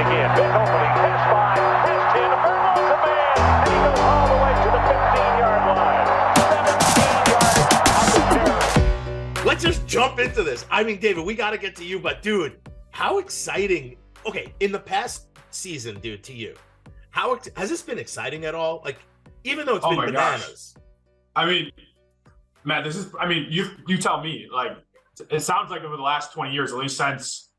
again. Big opening. Pass 5. Pass 10. Verbal's a man. And he goes all the way to the 15-yard line. 17 yards on the carry. Let's just jump into this. I mean, David, we got to get to you, but dude, how exciting. Okay, in the past season, dude, to you, has this been exciting at all? Like, even though it's been bananas. Gosh. I mean, Matt, you tell me. Like, it sounds like over the last 20 years, at least since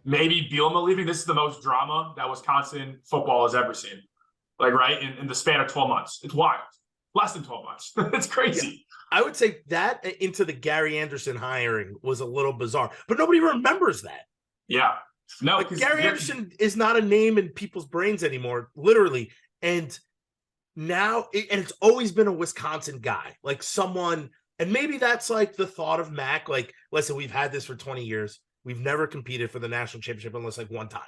maybe Bielema leaving, this is the most drama that Wisconsin football has ever seen. Like, right? In the span of 12 months. It's wild. Less than 12 months. It's crazy. Yeah. I would say that into the Gary Anderson hiring was a little bizarre, but nobody remembers that. Yeah. No, like Gary Anderson is not a name in people's brains anymore, literally. And now, and it's always been a Wisconsin guy, like someone, and maybe that's like the thought of Mac, like, listen, we've had this for 20 years. We've never competed for the national championship unless like one time.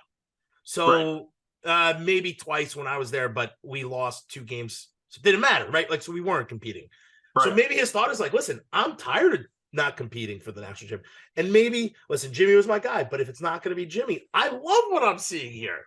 So maybe twice when I was there, but we lost 2 games. So it didn't matter, right? Like, so we weren't competing. Right. So maybe his thought is like, listen, I'm tired of not competing for the national championship. And maybe, listen, Jimmy was my guy, but if it's not going to be Jimmy, I love what I'm seeing here.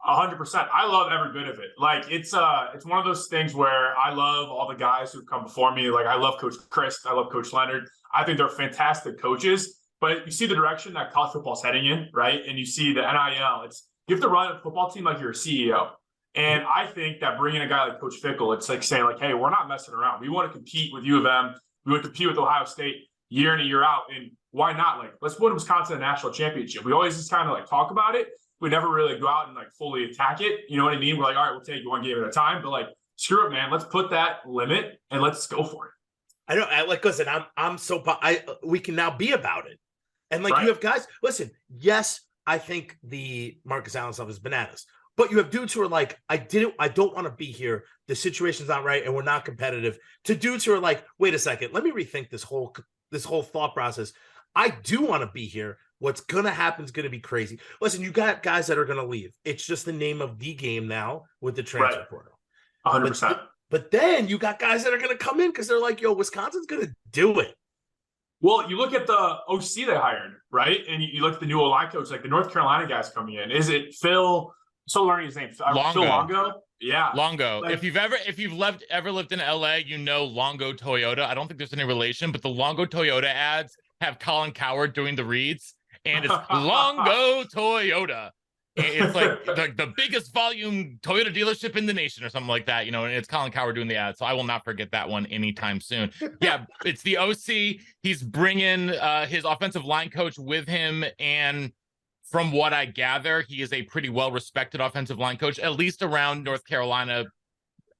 100%. I love every bit of it. Like, it's one of those things where I love all the guys who've come before me. Like, I love Coach Chris. I love Coach Leonard. I think they're fantastic coaches, but you see the direction that college football's heading in, right? And you see the NIL. You have to run a football team like you're a CEO. And I think that bringing a guy like Coach Fickell, it's like saying like, hey, we're not messing around. We want to compete with U of M. We want to compete with Ohio State year in and year out. And why not? Like, let's win Wisconsin a national championship. We always just kind of like talk about it. We never really go out and like fully attack it. You know what I mean? We're like, all right, we'll take you one game at a time. But like, screw it, man. Let's put that limit and let's go for it. I know. Listen, I'm so we can now be about it. And like, you have guys, listen, yes, I think the Marcus Allen stuff is bananas. But you have dudes who are like, I don't want to be here. The situation's not right, and we're not competitive. To dudes who are like, wait a second, let me rethink this whole thought process. I do want to be here. What's gonna happen is gonna be crazy. Listen, you got guys that are gonna leave. It's just the name of the game now with the transfer portal. 100%. But then you got guys that are gonna come in because they're like, yo, Wisconsin's gonna do it. Well, you look at the OC they hired, right? And you look at the new O-line coach, like the North Carolina guys coming in. Is it Phil? So learning his name, Longo. Phil Longo. Yeah, Longo. Like, if you've ever lived in LA, you know Longo Toyota. I don't think there's any relation, but the Longo Toyota ads have Colin Cowherd doing the reads, and it's Longo Toyota. It's like the biggest volume Toyota dealership in the nation, or something like that, you know. And it's Colin Cowherd doing the ad, so I will not forget that one anytime soon. Yeah, it's the OC. He's bringing his offensive line coach with him, and from what I gather, he is a pretty well-respected offensive line coach, at least around North Carolina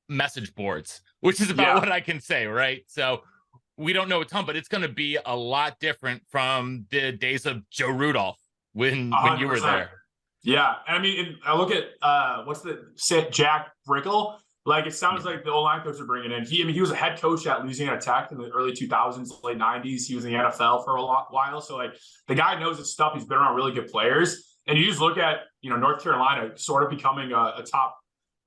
message boards, which is about what I can say, right? So we don't know a ton, but it's going to be a lot different from the days of Joe Rudolph when you were there. Yeah, I mean, I look at Jack Brickle. Like, it sounds like the O-line coach are bringing in. He was a head coach at Louisiana Tech in the early 2000s, late 90s. He was in the NFL for a while. So, like, the guy knows his stuff. He's been around really good players. And you just look at, North Carolina sort of becoming a top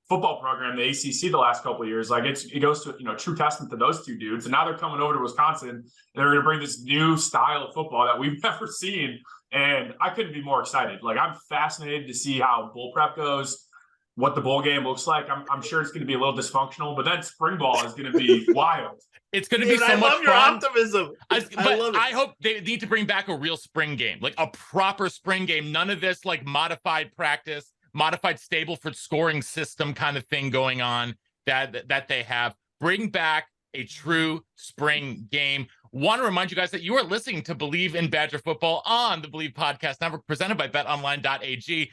football program, the ACC, the last couple of years. Like, it goes to, true testament to those two dudes. And now they're coming over to Wisconsin, and they're going to bring this new style of football that we've never seen. And I couldn't be more excited. Like, I'm fascinated to see how bowl prep goes, what the bowl game looks like. I'm sure it's going to be a little dysfunctional, but then spring ball is going to be wild. It's going to be so much fun. I love your optimism. I love it. I hope they need to bring back a real spring game, like a proper spring game. None of this like modified practice, modified Stableford scoring system kind of thing going on that they have. Bring back a true spring game. Want to remind you guys that you are listening to Believe in Badger Football on the Believe Podcast Network, presented by BetOnline.ag.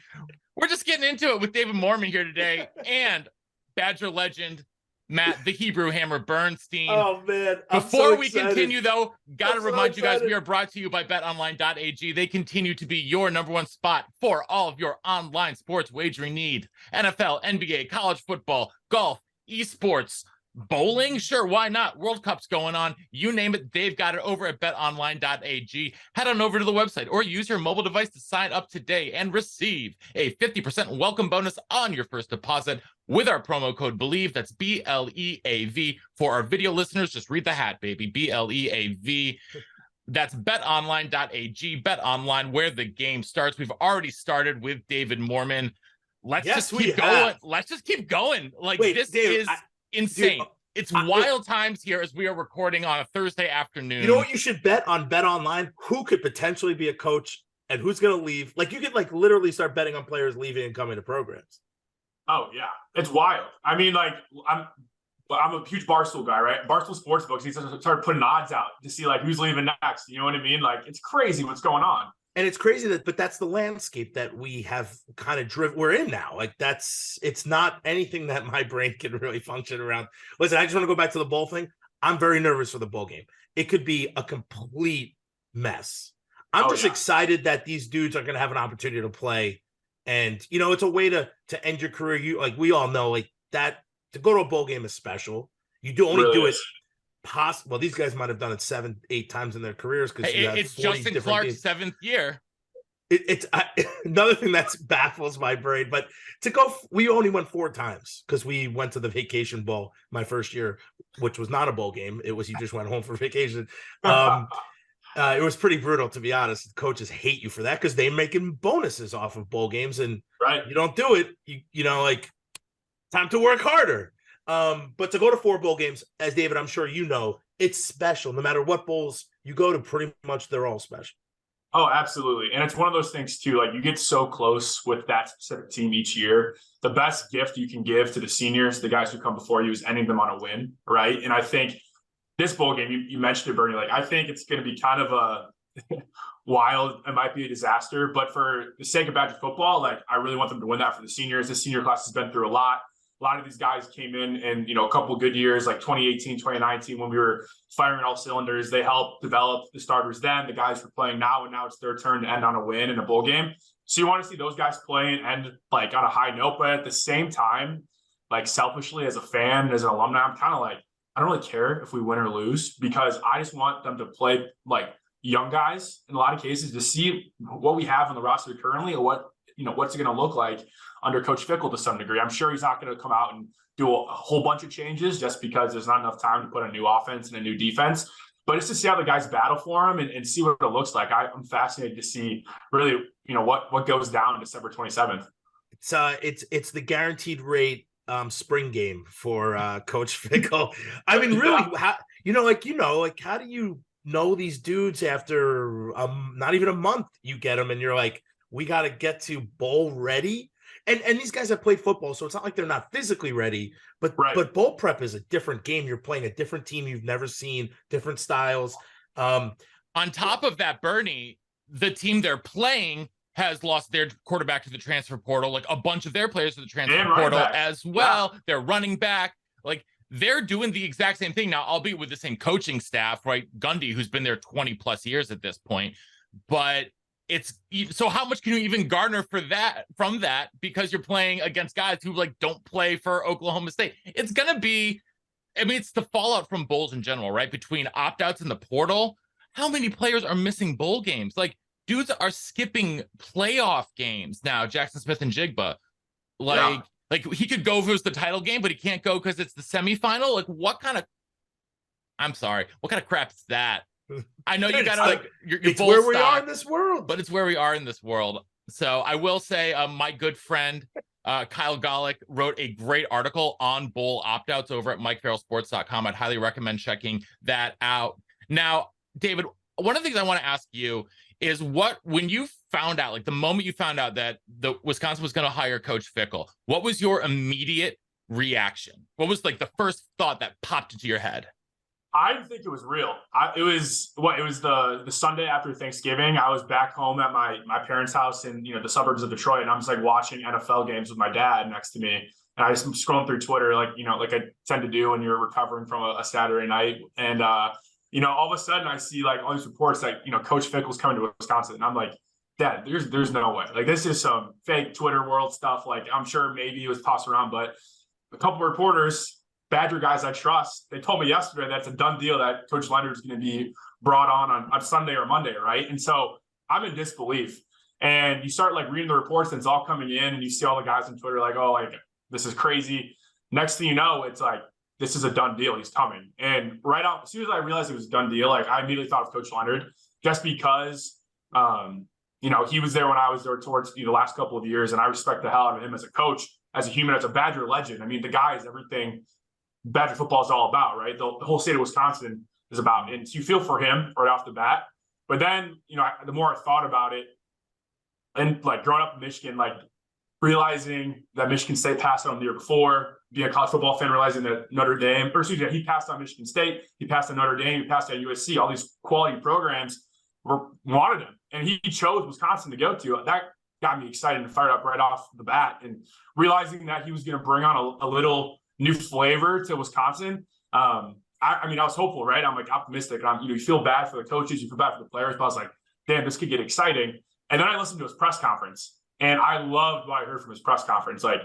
We're just getting into it with David Moorman here today and Badger legend Matt the Hebrew Hammer Bernstein. Oh man! Before we continue, though, gotta remind you guys we are brought to you by BetOnline.ag. They continue to be your number one spot for all of your online sports wagering need: NFL, NBA, college football, golf, esports. Bowling? Sure, why not? World Cup's going on. You name it, they've got it over at betonline.ag. Head on over to the website or use your mobile device to sign up today and receive a 50% welcome bonus on your first deposit with our promo code BELIEVE. That's BLEAV. For our video listeners, just read the hat, baby. BLEAV. That's betonline.ag. BetOnline, where the game starts. We've already started with David Moorman. Let's Yes, just we keep have. going. Let's just keep going. Like, Wait, this David, is insane. It's wild wait. times here as we are recording on a Thursday afternoon. You know what you should bet on Bet Online? Who could potentially be a coach and who's going to leave? Like, you could like literally start betting on players leaving and coming to programs. Oh yeah, it's wild. I mean, like I'm a huge Barstool guy, right? Barstool Sportsbooks. He started putting odds out to see like who's leaving next. You know what I mean? Like it's crazy what's going on. And it's crazy but that's the landscape that we have kind of we're in now. Like it's not anything that my brain can really function around. Listen, I just want to go back to the bowl thing. I'm very nervous for the bowl game. It could be a complete mess. I'm just excited that these dudes are going to have an opportunity to play. And, you know, it's a way to end your career. You like, we all know like that to go to a bowl game is special. You do only do it possible. Well, these guys might have done it 7-8 times in their careers because it's Justin Clark's games. 7th year. It's another thing that baffles my brain. But to go, we only went 4 times because we went to the Vacation Bowl my first year, which was not a bowl game. It was you just went home for vacation. It was pretty brutal, to be honest. Coaches hate you for that because they're making bonuses off of bowl games, and you don't do it. You know, like time to work harder. But to go to 4 bowl games, as David, I'm sure you know, it's special. No matter what bowls you go to, pretty much they're all special. Oh, absolutely. And it's one of those things too, like you get so close with that specific team each year. The best gift you can give to the seniors, the guys who come before you, is ending them on a win, right? And I think this bowl game, you mentioned it, Bernie, like I think it's going to be kind of a wild, it might be a disaster, but for the sake of Badger football, like I really want them to win that for the seniors. The senior class has been through a lot. A lot of these guys came in and, you know, a couple of good years, like 2018, 2019, when we were firing all cylinders. They helped develop the starters then. The guys were playing now, and now it's their turn to end on a win in a bowl game. So you want to see those guys play and end like on a high note, but at the same time, like selfishly as a fan, as an alumni, I'm kind of like, I don't really care if we win or lose because I just want them to play like young guys in a lot of cases to see what we have on the roster currently or what, you know, what's it going to look like under Coach Fickell to some degree. I'm sure he's not going to come out and do a whole bunch of changes just because there's not enough time to put a new offense and a new defense, but it's to see how the guys battle for him and see what it looks like. I'm fascinated to see really, you know, what goes down December 27th. It's the guaranteed rate spring game for Coach Fickell. I mean, really, how how do you know these dudes after not even a month? You get them and you're like, we got to get to bowl ready. And these guys have played football, so it's not like they're not physically ready, but bowl prep is a different game. You're playing a different team you've never seen, different styles. On top of that, Bernie, the team they're playing has lost their quarterback to the transfer portal, like a bunch of their players to the transfer portal as well. Yeah. They're running back. Like they're doing the exact same thing now, albeit with the same coaching staff, right? Gundy, who's been there 20 plus years at this point, but so how much can you even garner from that because you're playing against guys who like don't play for Oklahoma State? It's going to be, I mean, it's the fallout from bowls in general, right? Between opt-outs and the portal, how many players are missing bowl games? Like dudes are skipping playoff games now, Jackson Smith and Jigba. Like he could go if it was the title game, but he can't go because it's the semifinal. Like what kind of crap is that? I know you gotta like you're it's where we are in this world, but it's where we are in this world. So I will say, my good friend Kyle Golick wrote a great article on bowl opt-outs over at MikeFarrellSports.com. I'd highly recommend checking that out. Now, David, one of the things I want to ask you is when you found out, like the moment you found out that the Wisconsin was going to hire Coach Fickell, what was your immediate reaction? What was like the first thought that popped into your head? I didn't think it was real. It was the Sunday after Thanksgiving. I was back home at my parents' house in the suburbs of Detroit, and I'm just like watching NFL games with my dad next to me. And I was scrolling through Twitter, like I tend to do when you're recovering from a Saturday night. And all of a sudden I see like all these reports that Coach Fickell's coming to Wisconsin, and I'm like, Dad, there's no way. Like this is some fake Twitter world stuff. Like I'm sure maybe it was tossed around, but a couple of reporters, Badger guys I trust, they told me yesterday that's a done deal that Coach Leonard is going to be brought on Sunday or Monday, right? And so I'm in disbelief. And you start like reading the reports and it's all coming in, and you see all the guys on Twitter like, oh, like this is crazy. Next thing you know, it's like, this is a done deal. He's coming. And right out, as soon as I realized it was a done deal, like I immediately thought of Coach Leonard, just because he was there when I was there towards the last couple of years, and I respect the hell out of him as a coach, as a human, as a Badger legend. I mean, the guy is everything Badger football is all about, right? The whole state of Wisconsin is about, and so you feel for him right off the bat. But then, the more I thought about it, and like growing up in Michigan, like realizing that Michigan State passed on the year before, being a college football fan, realizing that he passed on Michigan State, he passed on Notre Dame, he passed on USC, all these quality programs wanted him, and he chose Wisconsin to go to. That got me excited and fired up right off the bat, and realizing that he was going to bring on a little new flavor to Wisconsin. I was hopeful, right? I'm like optimistic. You feel bad for the coaches, you feel bad for the players, but I was like, damn, this could get exciting. And then I listened to his press conference, and I loved what I heard from his press conference. Like,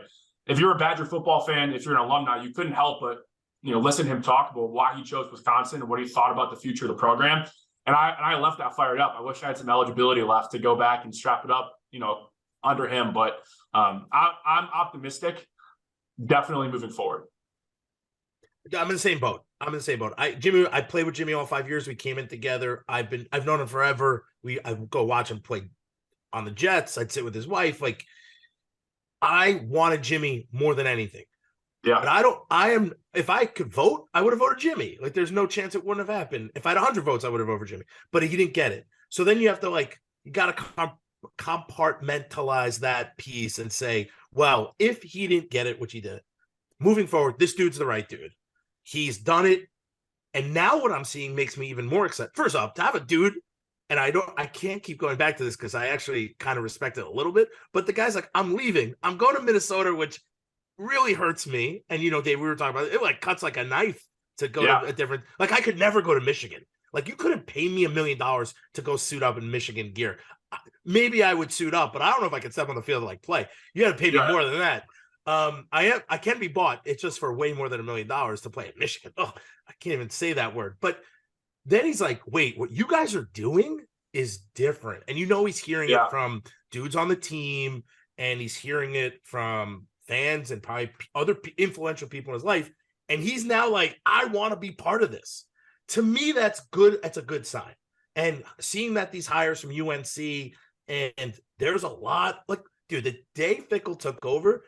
if you're a Badger football fan, if you're an alumni, you couldn't help but listen to him talk about why he chose Wisconsin and what he thought about the future of the program. And I left that fired up. I wish I had some eligibility left to go back and strap it up, under him. But I'm optimistic, definitely moving forward. I'm in the same boat. I played with Jimmy all 5 years. We came in together. I've known him forever. I go watch him play on the Jets. I'd sit with his wife. Like, I wanted Jimmy more than anything. Yeah. But if I could vote, I would have voted Jimmy. Like, there's no chance it wouldn't have happened. If I had 100 votes, I would have voted Jimmy, but he didn't get it. So then you have to you got to compartmentalize that piece and say, well, if he didn't get it, which he did, moving forward, this dude's the right dude. He's done it. And now what I'm seeing makes me even more excited. First off, to have a dude, and I can't keep going back to this because I actually kind of respect it a little bit, but the guy's like, I'm leaving. I'm going to Minnesota, which really hurts me. And Dave, we were talking about it, cuts like a knife to go to a different, I could never go to Michigan. Like, you couldn't pay me $1 million to go suit up in Michigan gear. Maybe I would suit up, but I don't know if I could step on the field and play. You got to pay me more than that. I can be bought. It's just for way more than $1 million to play at Michigan. Oh, I can't even say that word. But then he's like, wait, what you guys are doing is different. And he's hearing it from dudes on the team, and he's hearing it from fans and probably other influential people in his life. And he's now like, I want to be part of this. To me, that's good. That's a good sign. And seeing that these hires from UNC, and there's a lot, dude, the day Fickell took over,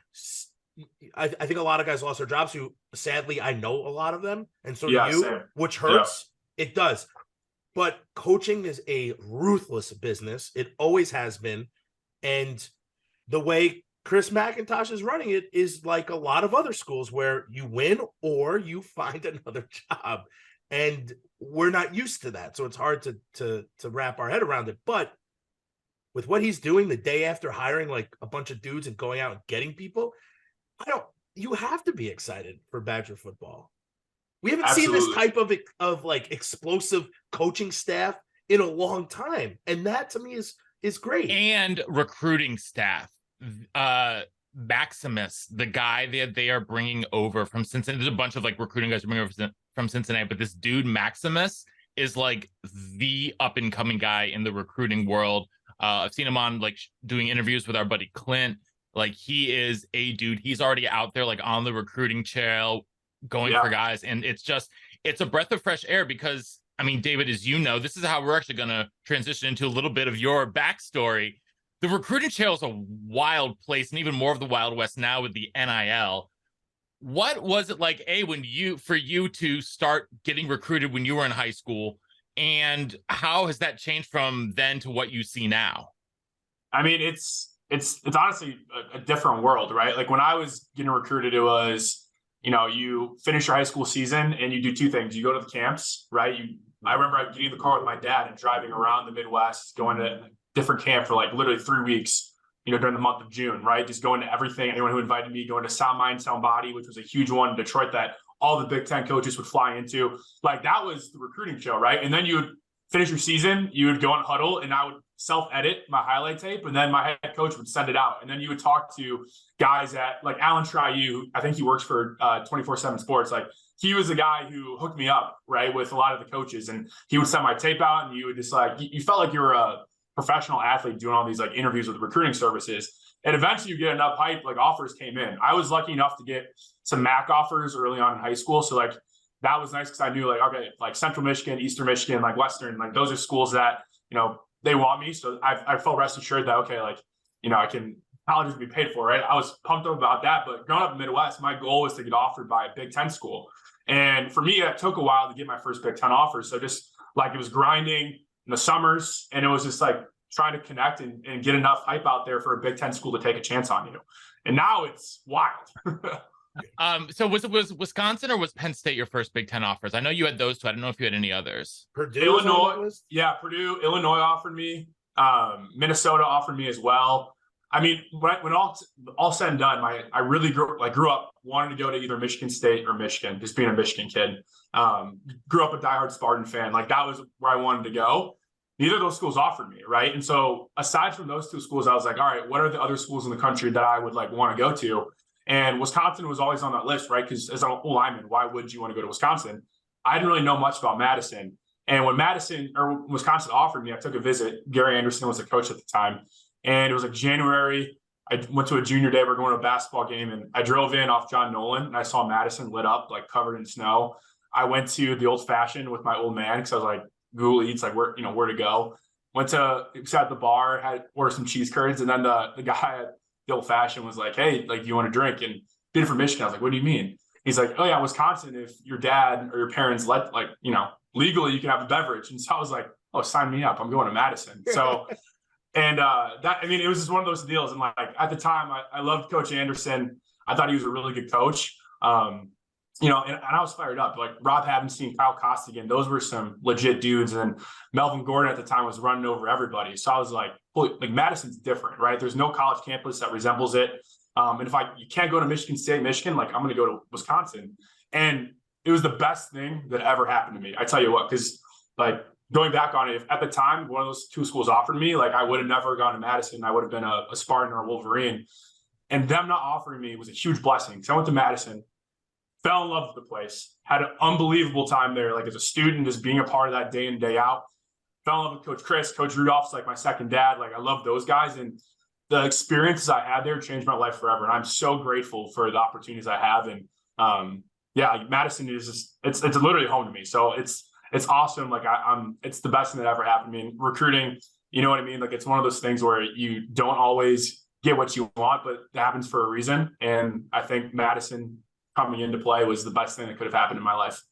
I think a lot of guys lost their jobs who, sadly, I know a lot of them. And so do you, same. Which hurts. Yeah. It does. But coaching is a ruthless business. It always has been. And the way Chris McIntosh is running it is like a lot of other schools where you win or you find another job. And we're not used to that. So it's hard to wrap our head around it. But with what he's doing the day after hiring a bunch of dudes and going out and getting people, you have to be excited for Badger football. We haven't seen this type of explosive coaching staff in a long time. And that to me is great. And recruiting staff. Maximus, the guy that they are bringing over from Cincinnati. There's a bunch of recruiting guys bringing over from Cincinnati, but this dude Maximus is the up and coming guy in the recruiting world. I've seen him on doing interviews with our buddy Clint. He is a dude. He's already out there on the recruiting trail going for guys. And it's a breath of fresh air because, David, as you know, this is how we're actually going to transition into a little bit of your backstory. The recruiting trail is a wild place, and even more of the Wild West now with the NIL. What was it like, for you to start getting recruited when you were in high school, and how has that changed from then to what you see now? It's honestly a different world, right? When I was getting recruited, it was, you finish your high school season and you do two things. You go to the camps, right? I remember getting in the car with my dad and driving around the Midwest, going to different camp for literally 3 weeks, during the month of June, right? Just going to everything. Anyone who invited me, going to Sound Mind, Sound Body, which was a huge one in Detroit that all the Big Ten coaches would fly into. That was the recruiting show, right? And then you would finish your season, you would go on huddle, and I would self-edit my highlight tape, and then my head coach would send it out. And then you would talk to guys at Alan Trieu, I think he works for 24/7 Sports. He was the guy who hooked me up, right, with a lot of the coaches. And he would send my tape out, and you would just you felt like you were a professional athlete doing all these interviews with recruiting services. And eventually you get enough hype, offers came in. I was lucky enough to get some MAC offers early on in high school. So that was nice because I knew Central Michigan, Eastern Michigan, Western, those are schools that, they want me. So I felt rest assured that, okay, like, I can, college would be paid for, right? I was pumped up about that. But growing up in the Midwest, my goal was to get offered by a Big Ten school. And for me, it took a while to get my first Big Ten offer. So just like it was grinding in the summers, and it was just like trying to connect and get enough hype out there for a Big Ten school to take a chance on you. And now it's wild. So was Wisconsin or was Penn State your first Big Ten offers? I know you had those two. I don't know if you had any others. Purdue, Illinois. Yeah, Purdue, Illinois offered me. Minnesota offered me as well. I mean, when all said and done, I really grew up wanting to go to either Michigan State or Michigan, just being a Michigan kid. Grew up a diehard Spartan fan. Like that was where I wanted to go. Neither of those schools offered me, right? And so aside from those two schools, I was like, all right, what are the other schools in the country that I would like want to go to? And Wisconsin was always on that list, right? Because as an old lineman, why would you want to go to Wisconsin? I didn't really know much about Madison. And when Wisconsin offered me, I took a visit. Gary Anderson was the coach at the time. And it was like January. I went to a junior day. We're going to a basketball game. And I drove in off John Nolan. And I saw Madison lit up, like covered in snow. I went to the Old Fashioned with my old man because I was like, Google Eats, like where to go. Sat at the bar, had ordered some cheese curds. And then the guy at the Old Fashioned was like, hey, like, do you want a drink? And being from Michigan, I was like, what do you mean? He's like, oh yeah, Wisconsin, if your dad or your parents let, like, legally you can have a beverage. And so I was like, oh, sign me up. I'm going to Madison. So, and it was just one of those deals. And like, at the time I loved Coach Anderson. I thought he was a really good coach. And I was fired up. Like Rob Havenstein, Kyle Costigan, those were some legit dudes. And Melvin Gordon at the time was running over everybody. So I was like, holy, like Madison's different, right? There's no college campus that resembles it. And if you can't go to Michigan State, Michigan, like I'm going to go to Wisconsin. And it was the best thing that ever happened to me. I tell you what, because like going back on it, if at the time one of those two schools offered me, like I would have never gone to Madison. I would have been a Spartan or a Wolverine. And them not offering me was a huge blessing. So I went to Madison, fell in love with the place, had an unbelievable time there. Like as a student, just being a part of that day in, day out. Fell in love with Coach Chris. Coach Rudolph's like my second dad. Like I love those guys. And the experiences I had there changed my life forever. And I'm so grateful for the opportunities I have. And like Madison is just, it's literally home to me. So it's awesome. Like it's the best thing that ever happened to me. And recruiting, you know what I mean? Like it's one of those things where you don't always get what you want, but it happens for a reason. And I think Madison coming into play was the best thing that could have happened in my life.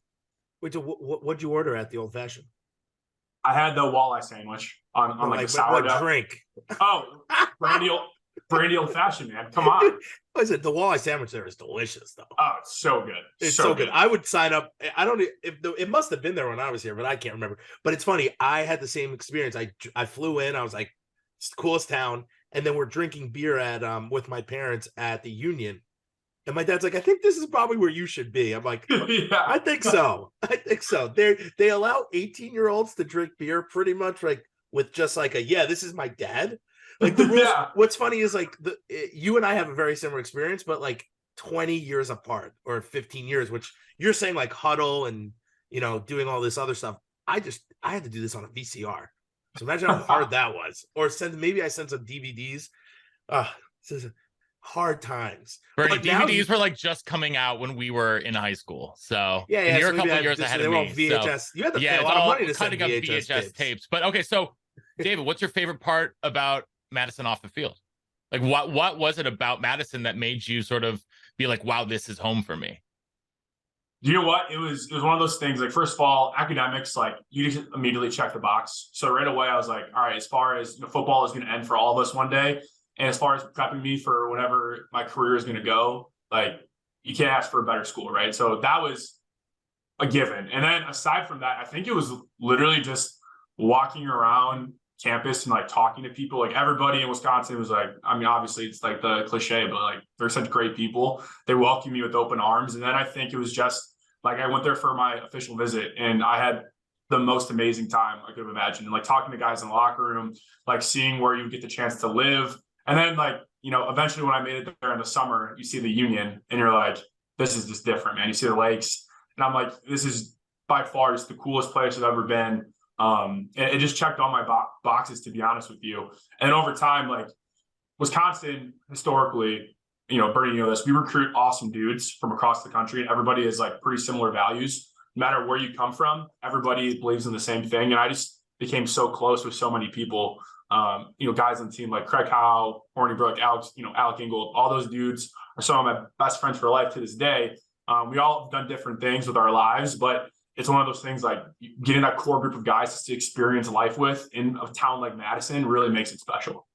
Wait, so what'd you order at the Old Fashioned? I had the walleye sandwich on like a sourdough. What drink? Oh, brandy old fashioned, man. Come on. What is it? The walleye sandwich there is delicious, though. Oh, it's so good. It's so good. I would sign up. I don't. It must have been there when I was here, but I can't remember. But it's funny. I had the same experience. I flew in. I was like, it's the coolest town, and then we're drinking beer at with my parents at the Union. And my dad's like, I think this is probably where you should be. I'm like, yeah. I think so. They allow 18-year-olds to drink beer pretty much like with just like this is my dad. Like the rules. Yeah. What's funny is like you and I have a very similar experience, but like 20 years apart or 15 years, which you're saying like huddle and, doing all this other stuff. I had to do this on a VCR. So imagine how hard that was. Or maybe I sent some DVDs. Hard times. Bernie, DVDs were like just coming out when we were in high school. So yeah, you're a couple years ahead of me. VHS. So, you had to pay a lot of money to send VHS tapes. But okay, so David, what's your favorite part about Madison off the field? Like what was it about Madison that made you sort of be like, wow, this is home for me? You know what? It was one of those things. Like, first of all, academics, like you just immediately check the box. So right away I was like, all right, as far as football is going to end for all of us one day. And as far as prepping me for whatever my career is going to go, like you can't ask for a better school, right? So that was a given. And then aside from that, I think it was literally just walking around campus and like talking to people. Like everybody in Wisconsin was like, I mean, obviously it's like the cliche, but like they're such great people. They welcomed me with open arms. And then I think it was just like I went there for my official visit and I had the most amazing time I could have imagined. And like talking to guys in the locker room, like seeing where you get the chance to live. And then like, eventually when I made it there in the summer, you see the Union and you're like, this is just different, man. You see the lakes and I'm like, this is by far just the coolest place I've ever been. And it just checked all my boxes, to be honest with you. And over time, like Wisconsin historically, Bernie, this, we recruit awesome dudes from across the country and everybody has like pretty similar values. No matter where you come from, everybody believes in the same thing. And I just became so close with so many people. Guys on the team like Craig Howe, Hornibrook, Alex, Alec Ingold, all those dudes are some of my best friends for life to this day. We all have done different things with our lives, but it's one of those things like getting that core group of guys to experience life with in a town like Madison really makes it special.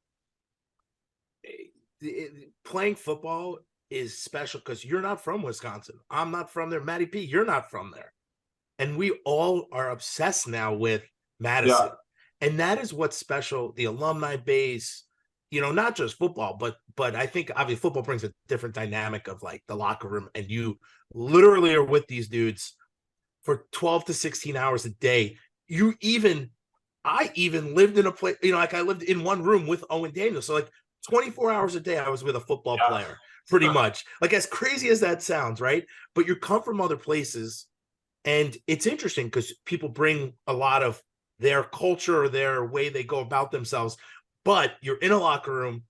Playing football is special because you're not from Wisconsin. I'm not from there. Matty P, you're not from there. And we all are obsessed now with Madison. Yeah. And that is what's special, the alumni base, not just football, but I think obviously football brings a different dynamic of like the locker room, and you literally are with these dudes for 12 to 16 hours a day. I even lived in a place, like I lived in one room with Owen Daniels. So like 24 hours a day, I was with a football player, pretty much. Like as crazy as that sounds, right? But you come from other places, and it's interesting because people bring a lot of their culture or their way they go about themselves, but you're in a locker room.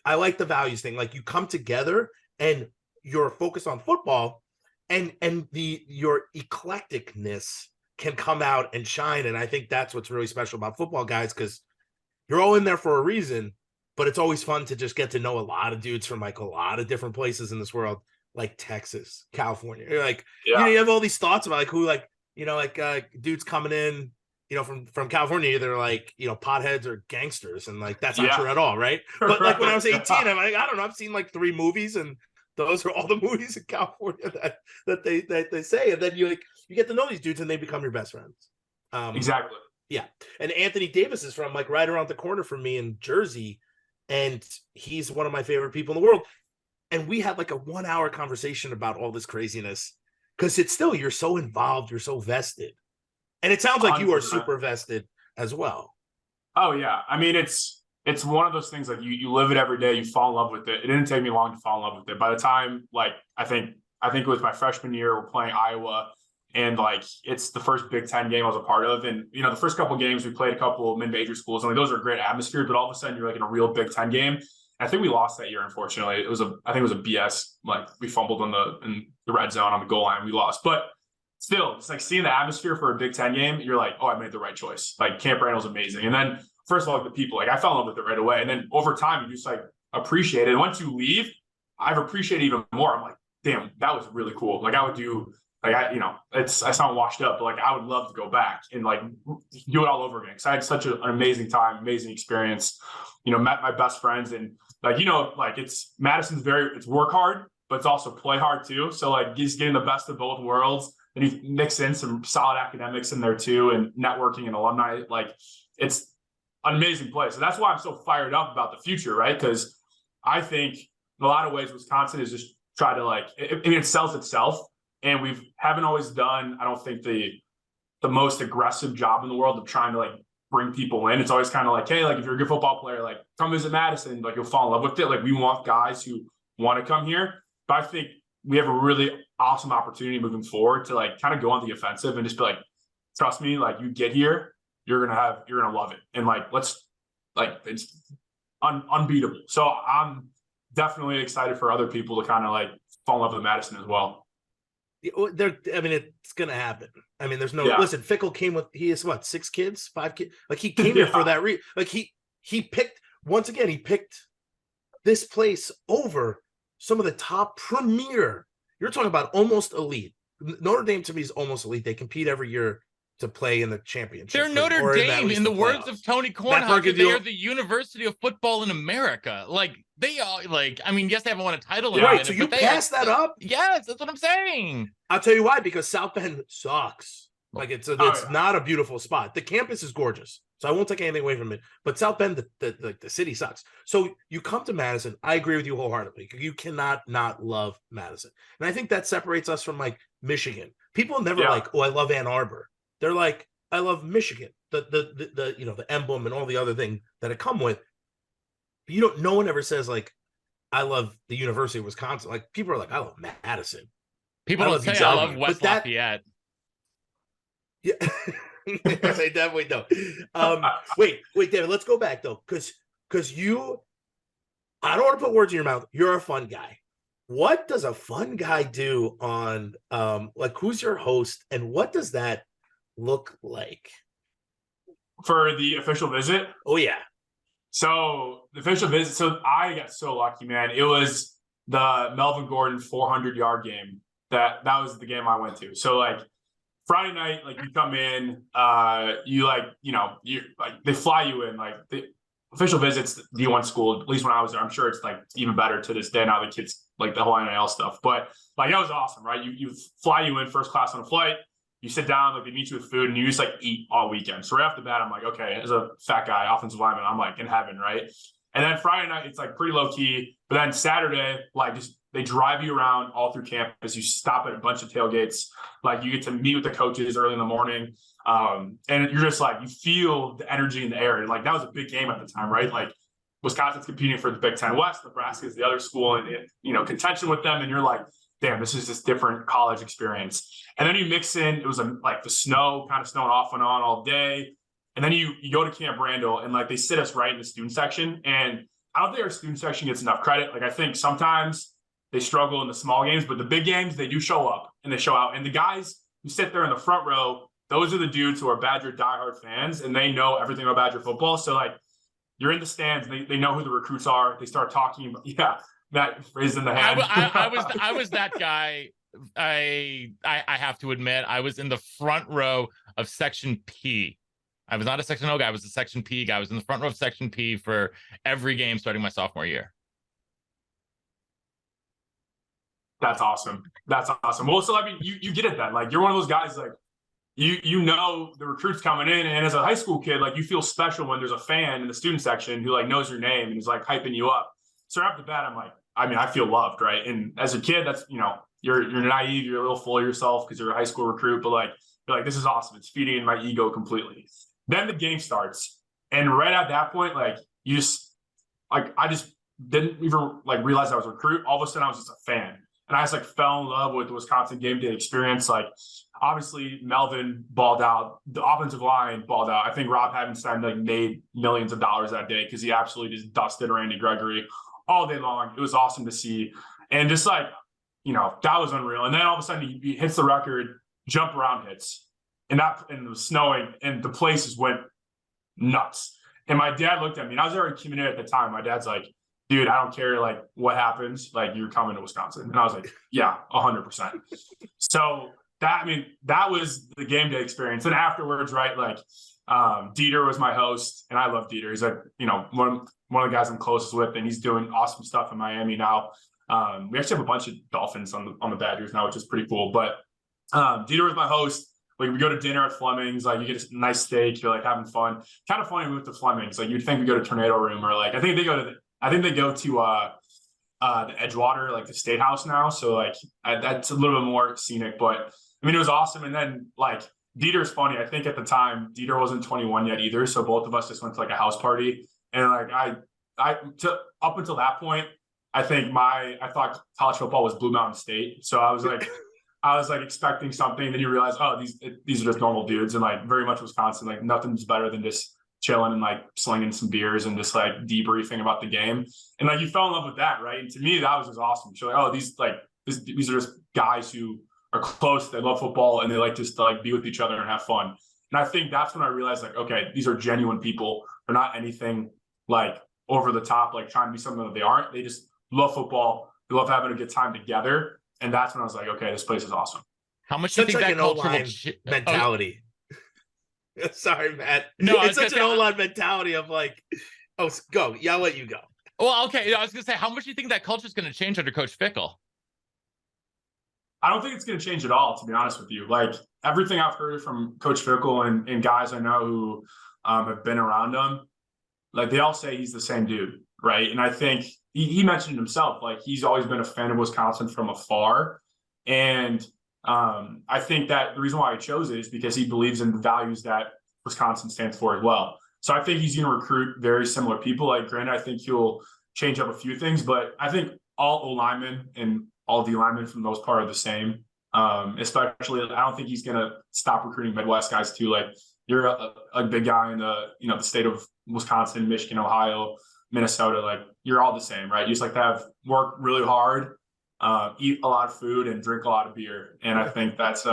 I like the values thing. Like you come together and you're focused on football, and your eclecticness can come out and shine. And I think that's what's really special about football guys, because you're all in there for a reason, but it's always fun to just get to know a lot of dudes from like a lot of different places in this world, like Texas, California. You're like, you have all these thoughts about like who, like, dudes coming in, from California, they're like, potheads or gangsters. And like, that's not true at all. Right. But like when I was 18, I'm like, I don't know. I've seen like 3 movies, and those are all the movies in California that they say. And then you get to know these dudes and they become your best friends. Exactly. Yeah. And Anthony Davis is from like right around the corner from me in Jersey. And he's one of my favorite people in the world. And we had like a 1-hour conversation about all this craziness, because it's still, you're so involved, you're so vested. And it sounds like 100%. You are super vested as well. Oh yeah. I mean, it's one of those things like you live it every day, you fall in love with it. It didn't take me long to fall in love with it. By the time, like, I think it was my freshman year, we're playing Iowa, and like, it's the first Big Ten game I was a part of. And, the first couple of games we played a couple of mid-major schools, and like, those are great atmospheres, but all of a sudden you're like in a real Big Ten game. And I think we lost that year, unfortunately. I think it was a BS. Like, we fumbled in the red zone on the goal line. We lost, but still, it's like seeing the atmosphere for a Big Ten game. You're like, oh, I made the right choice. Like, Camp Randall's amazing. And then first of all, the people, like, I fell in love with it right away. And then over time, you just like appreciate it. And once you leave, I've appreciated it even more. I'm like, damn, that was really cool. Like, I would do, like, I sound washed up, but like, I would love to go back and like do it all over again. Cause I had such an amazing time, amazing experience, met my best friends, and like, like it's Madison's it's work hard, but it's also play hard too. So like, just getting the best of both worlds. And you mix in some solid academics in there too, and networking and alumni, like it's an amazing place. So that's why I'm so fired up about the future, right? Because I think in a lot of ways, Wisconsin is just try to like, it sells itself. And haven't always done, I don't think the most aggressive job in the world of trying to like bring people in. It's always kind of like, hey, like if you're a good football player, like come visit Madison, like you'll fall in love with it. Like we want guys who want to come here. But I think we have a really awesome opportunity moving forward to like kind of go on the offensive and just be like, trust me, like you get here, you're going to love it. And like, it's unbeatable. So I'm definitely excited for other people to kind of like fall in love with Madison as well. It's going to happen. I mean, there's no, listen, Fickell came with, he has what, 6 kids, 5 kids? Like he came here for that reason. Like he picked this place over some of the top premier. You're talking about almost elite. Notre Dame to me is almost elite. They compete every year to play in the championship. They're Notre Dame, in the words of Tony Kornheiser, they are the University of football in America. Like they are, like, I mean, yes, they haven't won a title in right. So you pass that up? Yes, that's what I'm saying. I'll tell you why, because South Bend sucks. Like it's not a beautiful spot. The campus is gorgeous, so I won't take anything away from it. But South Bend, the city sucks. So you come to Madison. I agree with you wholeheartedly. You cannot not love Madison, and I think that separates us from like Michigan. People never like, oh, I love Ann Arbor. They're like, I love Michigan. The emblem and all the other thing that it come with. No one ever says like, I love the University of Wisconsin. Like people are like, I love Madison. People don't say I love West Lafayette. Yeah, they definitely don't. Wait, David, let's go back though, because I don't want to put words in your mouth. You're a fun guy. What does a fun guy do on like who's your host and what does that look like? For the official visit. Oh yeah. So the official visit. So I got so lucky, man. It was the Melvin Gordon 400-yard game. That was the game I went to. So like Friday night, like you come in, you like, you like they fly you in, like the official visits D1 school, at least when I was there. I'm sure it's like even better to this day now, the kids like the whole NIL stuff. But like that was awesome, right? You fly you in first class on a flight, you sit down, like they meet you with food, and you just like eat all weekend. So right off the bat, I'm like, okay, as a fat guy, offensive lineman, I'm like in heaven, right? And then Friday night, it's like pretty low key. But then Saturday, like just they drive you around all through campus. You stop at a bunch of tailgates. Like you get to meet with the coaches early in the morning. And you're just like, you feel the energy in the air. And like, that was a big game at the time, right? Like Wisconsin's competing for the Big Ten West, Nebraska is the other school and contention with them. And you're like, damn, this is this different college experience. And then you mix in, it was like the snow kind of snowing off and on all day. And then you go to Camp Randall and like they sit us right in the student section. And I don't think our student section gets enough credit. Like I think sometimes they struggle in the small games, but the big games, they do show up and they show out. And the guys who sit there in the front row, those are the dudes who are Badger diehard fans and they know everything about Badger football. So like you're in the stands, they know who the recruits are. They start talking about, that phrase in the hand. I was that guy. I have to admit, I was in the front row of Section P. I was not a Section O guy. I was a Section P guy. I was in the front row of Section P for every game starting my sophomore year. That's awesome. That's awesome. Well, so I mean, you get it then. Like you're one of those guys like you know the recruits coming in, and as a high school kid, like you feel special when there's a fan in the student section who like knows your name and is like hyping you up. So after that, I'm like, I mean, I feel loved, right? And as a kid, that's you're naive, you're a little full of yourself because you're a high school recruit, but like you're like, this is awesome. It's feeding my ego completely. Then the game starts, and right at that point, like you just like I just didn't even like realize I was a recruit. All of a sudden, I was just a fan. And I just like fell in love with the Wisconsin game day experience. Like obviously Melvin balled out, the offensive line balled out. I think Rob Havenstein like made millions of dollars that day because he absolutely just dusted Randy Gregory all day long. It was awesome to see. And just like, that was unreal. And then all of a sudden he hits the record, jump around hits. And it was snowing and the place just went nuts. And my dad looked at me and I was already committed at the time. My dad's like, dude, I don't care like what happens, like you're coming to Wisconsin. And I was like, yeah, 100%. So that was the game day experience. And afterwards, right, like Dieter was my host and I love Dieter. He's like, one of the guys I'm closest with and he's doing awesome stuff in Miami now. We actually have a bunch of Dolphins on the Badgers now, which is pretty cool. But Dieter was my host. Like we go to dinner at Fleming's, like you get a nice steak, you're like having fun. Kind of funny with the Fleming's. Like you'd think we go to Tornado Room or like I think they go to the Edgewater, like the State House now. So like that's a little bit more scenic, but I mean, it was awesome. And then like Dieter's funny. I think at the time Dieter wasn't 21 yet either. So both of us just went to like a house party. And like up until that point, I thought college football was Blue Mountain State. So I was like expecting something. Then you realize, oh, these are just normal dudes. And like very much Wisconsin, like nothing's better than just chilling and like slinging some beers and just like debriefing about the game. And like you fell in love with that, right? And to me, that was just awesome. So like, oh, these are just guys who are close, they love football, and they like just to like be with each other and have fun. And I think that's when I realized like, okay, these are genuine people. They're not anything like over the top, like trying to be something that they aren't. They just love football. They love having a good time together. And that's when I was like, okay, this place is awesome. How much do you think like that cultural mentality? Sorry, Matt. No, it's such an O-line mentality of like, oh, go. Yeah, I'll let you go. Well, okay. I was going to say, how much do you think that culture is going to change under Coach Fickell? I don't think it's going to change at all, to be honest with you. Like everything I've heard from Coach Fickell and guys I know who have been around him, like they all say he's the same dude, right? And I think he mentioned himself, like he's always been a fan of Wisconsin from afar. And I think that the reason why I chose it is because he believes in the values that Wisconsin stands for as well. So I think he's going to recruit very similar people. Like, granted, I think he'll change up a few things, but I think all O-linemen and all the linemen for the most part are the same. Especially, I don't think he's going to stop recruiting Midwest guys too. Like, you're a big guy in the state of Wisconsin, Michigan, Ohio, Minnesota. Like, you're all the same, right? You just like to work really hard, eat a lot of food and drink a lot of beer. And I think that's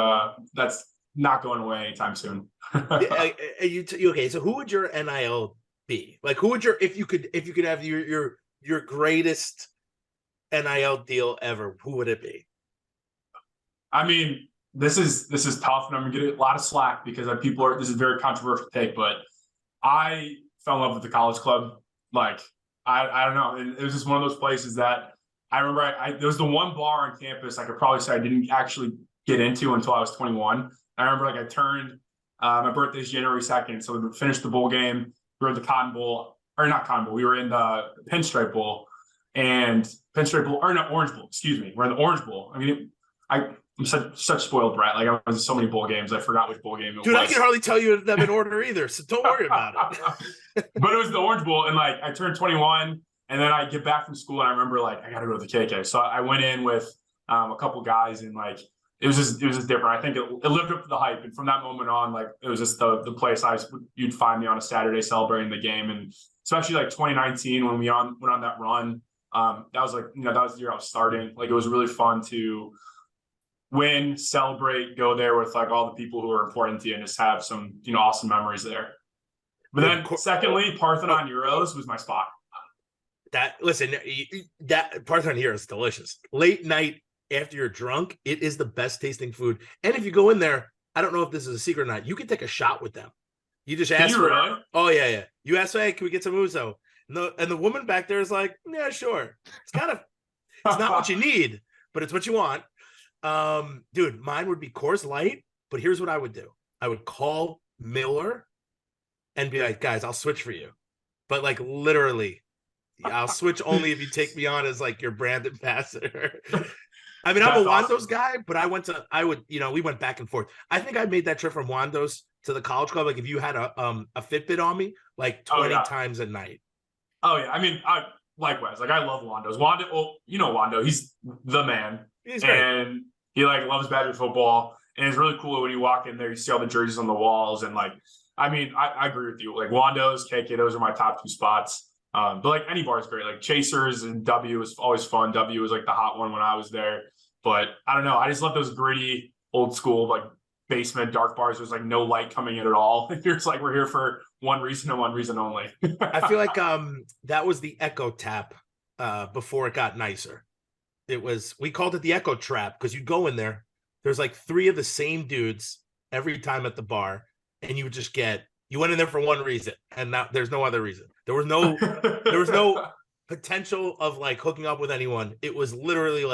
not going away anytime soon. Okay, so who would your NIL be? Like, who would your if you could have your greatest NIL deal ever? Who would it be? I mean, this is tough, and I'm gonna get a lot of slack because this is a very controversial take, but I fell in love with the college club. Like, I don't know, and it was just one of those places that I remember. There was the one bar on campus I could probably say I didn't actually get into until I was 21. I remember I turned my birthday is January 2nd, so we finished the bowl game. We were in the Cotton Bowl, or not Cotton Bowl. We were in the Pinstripe Bowl, Orange Bowl. Excuse me. We're in the Orange Bowl. I mean, I'm such spoiled brat. Like, I was in so many bowl games, I forgot which bowl game it was. Dude, I can hardly tell you them in order either, so don't worry about it. But it was the Orange Bowl, and I turned 21, and then I get back from school, and I remember I got to go to the KK. So I went in with a couple guys, and it was just different. I think it lived up to the hype, and from that moment on, it was just the place you'd find me on a Saturday celebrating the game, and especially 2019 when we went on that run. That was that was the year I was starting. It was really fun to win, celebrate, go there with all the people who are important to you, and just have some awesome memories there. But then, secondly, Parthenon Euros was my spot. That Parthenon Euros is delicious. Late night after you're drunk, it is the best tasting food. And if you go in there, I don't know if this is a secret or not, you can take a shot with them. You just ask for really? Oh yeah. You ask, hey, can we get some ouzo? And the woman back there is like, yeah, sure. It's not what you need, but it's what you want. Dude, mine would be Coors Light, but here's what I would do. I would call Miller and be like, guys, I'll switch for you. But literally, I'll switch only if you take me on as your brand ambassador. I mean, I'm a Wando's guy, but we went back and forth. I think I made that trip from Wando's to the college club. If you had a Fitbit on me, 20 times a night. Oh yeah. I mean, likewise, I love Wando's. Wando, he's the man. He's great. And he loves Badger football. And it's really cool when you walk in there, you see all the jerseys on the walls. And I mean, I agree with you. Wando's, KK, those are my top two spots. But any bar is great. Chasers and W is always fun. W was the hot one when I was there. But I don't know. I just love those gritty, old school, basement dark bars. There's no light coming in at all. You're just we're here for one reason and one reason only. I feel that was the Echo Tap before it got nicer. We called it the Echo Trap because you go in there. There's three of the same dudes every time at the bar, and you would just you went in there for one reason, and now there's no other reason. There was no potential of hooking up with anyone. It was literally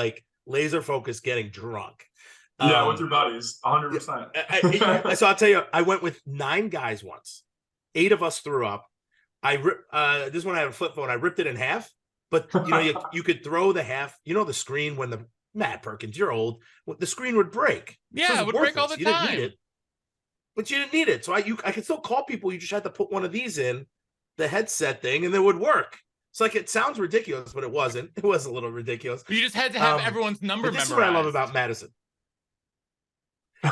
laser focus getting drunk. Yeah, with your buddies, 100%. So I'll tell you, I went with 9 guys once. 8 of us threw up. This one I had a flip phone. I ripped it in half, but you could throw the half. The screen when Matt Perkins, you're old. The screen would break. Yeah, it would break all the you time. Didn't need it, but you didn't need it. So I could still call people. You just had to put one of these in the headset thing, and it would work. It's it sounds ridiculous, but it wasn't. It was a little ridiculous. You just had to have everyone's number memorized. This is what I love about Madison.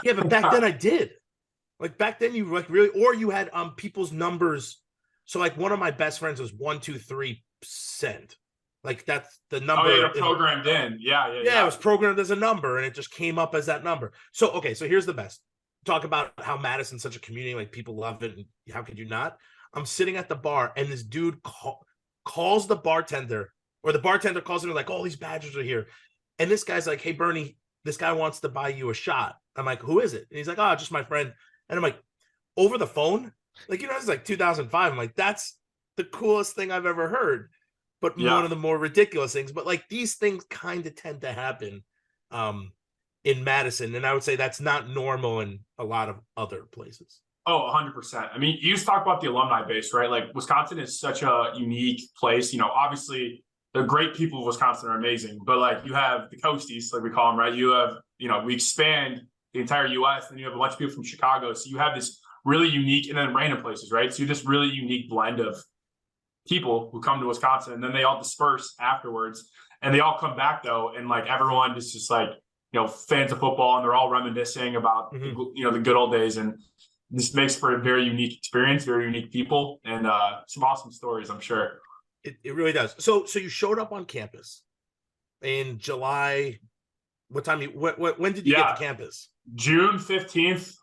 Yeah, but back then I did. Back then you really, or you had people's numbers. So one of my best friends was 123 Cent. That's the number. Oh, yeah, programmed in. Yeah. It was programmed as a number, and it just came up as that number. So so here's the best. Talk about how Madison's such a community, people love it, and how could you not? I'm sitting at the bar, and this dude calls the bartender, or the bartender calls him all these Badgers are here, and this guy's like, hey Bernie, this guy wants to buy you a shot. I'm like, who is it? And he's like, oh, just my friend. And I'm like, over the phone? It's 2005. I'm like, that's the coolest thing I've ever heard. But one of the more ridiculous things. But these things kind of tend to happen in Madison. And I would say that's not normal in a lot of other places. Oh, 100%. I mean, you just talk about the alumni base, right? Wisconsin is such a unique place. Obviously the great people of Wisconsin are amazing, but you have the coasties, we call them, right? You have, we expand the entire U.S. and you have a bunch of people from Chicago. So you have this really unique, and then random places, right? So you have this really unique blend of people who come to Wisconsin, and then they all disperse afterwards, and they all come back though. And everyone is just fans of football, and they're all reminiscing about, the good old days. And this makes for a very unique experience, very unique people, and some awesome stories, I'm sure. It really does. So you showed up on campus in July. What time? When did you get to campus? June 15th.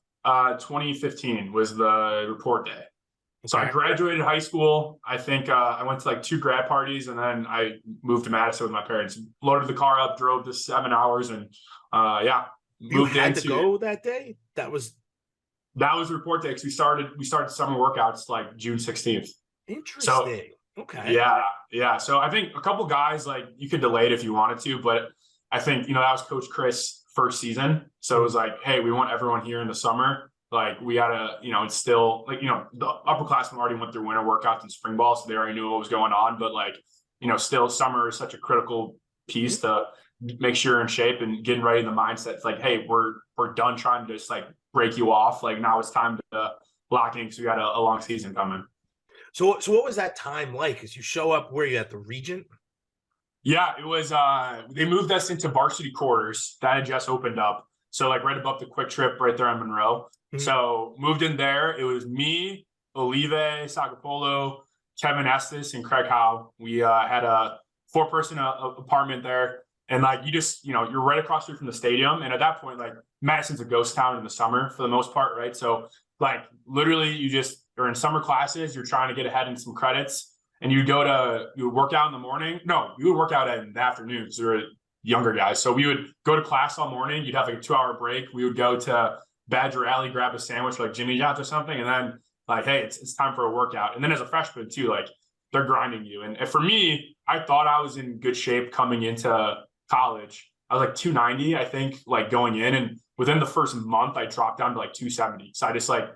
2015 was the report day. So I Okay. graduated high school. I think I went to like 2 grad parties, and then I moved to Madison with my parents. Loaded the car up, drove to 7 hours, and You moved had to into. go that day? That was report day because we started summer workouts like June 16th. So interesting. Okay. yeah. So I think a couple guys, like, you could delay it if you wanted to, but I think, that was Coach Chris' first season. So it was like, hey, we want everyone here in the summer. Like, we gotta, it's still like, the upperclassmen already went through winter workouts and spring ball, so they already knew what was going on. But like, still summer is such a critical piece to make sure you're in shape and getting ready in the mindset. It's like, hey, we're done trying to just like break you off. Like, now it's time to lock in because we got a long season coming. So what was that time like? As you show up, where you at the Regent? Yeah, it was. They moved us into varsity quarters that had just opened up. So like right above the Quick Trip, right there on Monroe. Mhm. So moved in there. It was me, Olive Sagapolo, Kevin Estes, and Craig Howe. We had a 4-person apartment there, and like you just you're right across the street from the stadium. And at that point, like, Madison's a ghost town in the summer for the most part, right? So like literally, you just are in summer classes. You're trying to get ahead in some credits. And you would work out in the morning. No, you would work out in the afternoon because we were younger guys. So we would go to class all morning. You'd have like a 2-hour break. We would go to Badger Alley, grab a sandwich like Jimmy John's or something. And then like, hey, it's time for a workout. And then as a freshman too, like, they're grinding you. And for me, I thought I was in good shape coming into college. I was like 290, I think, like going in. And within the first month, I dropped down to like 270. So I just like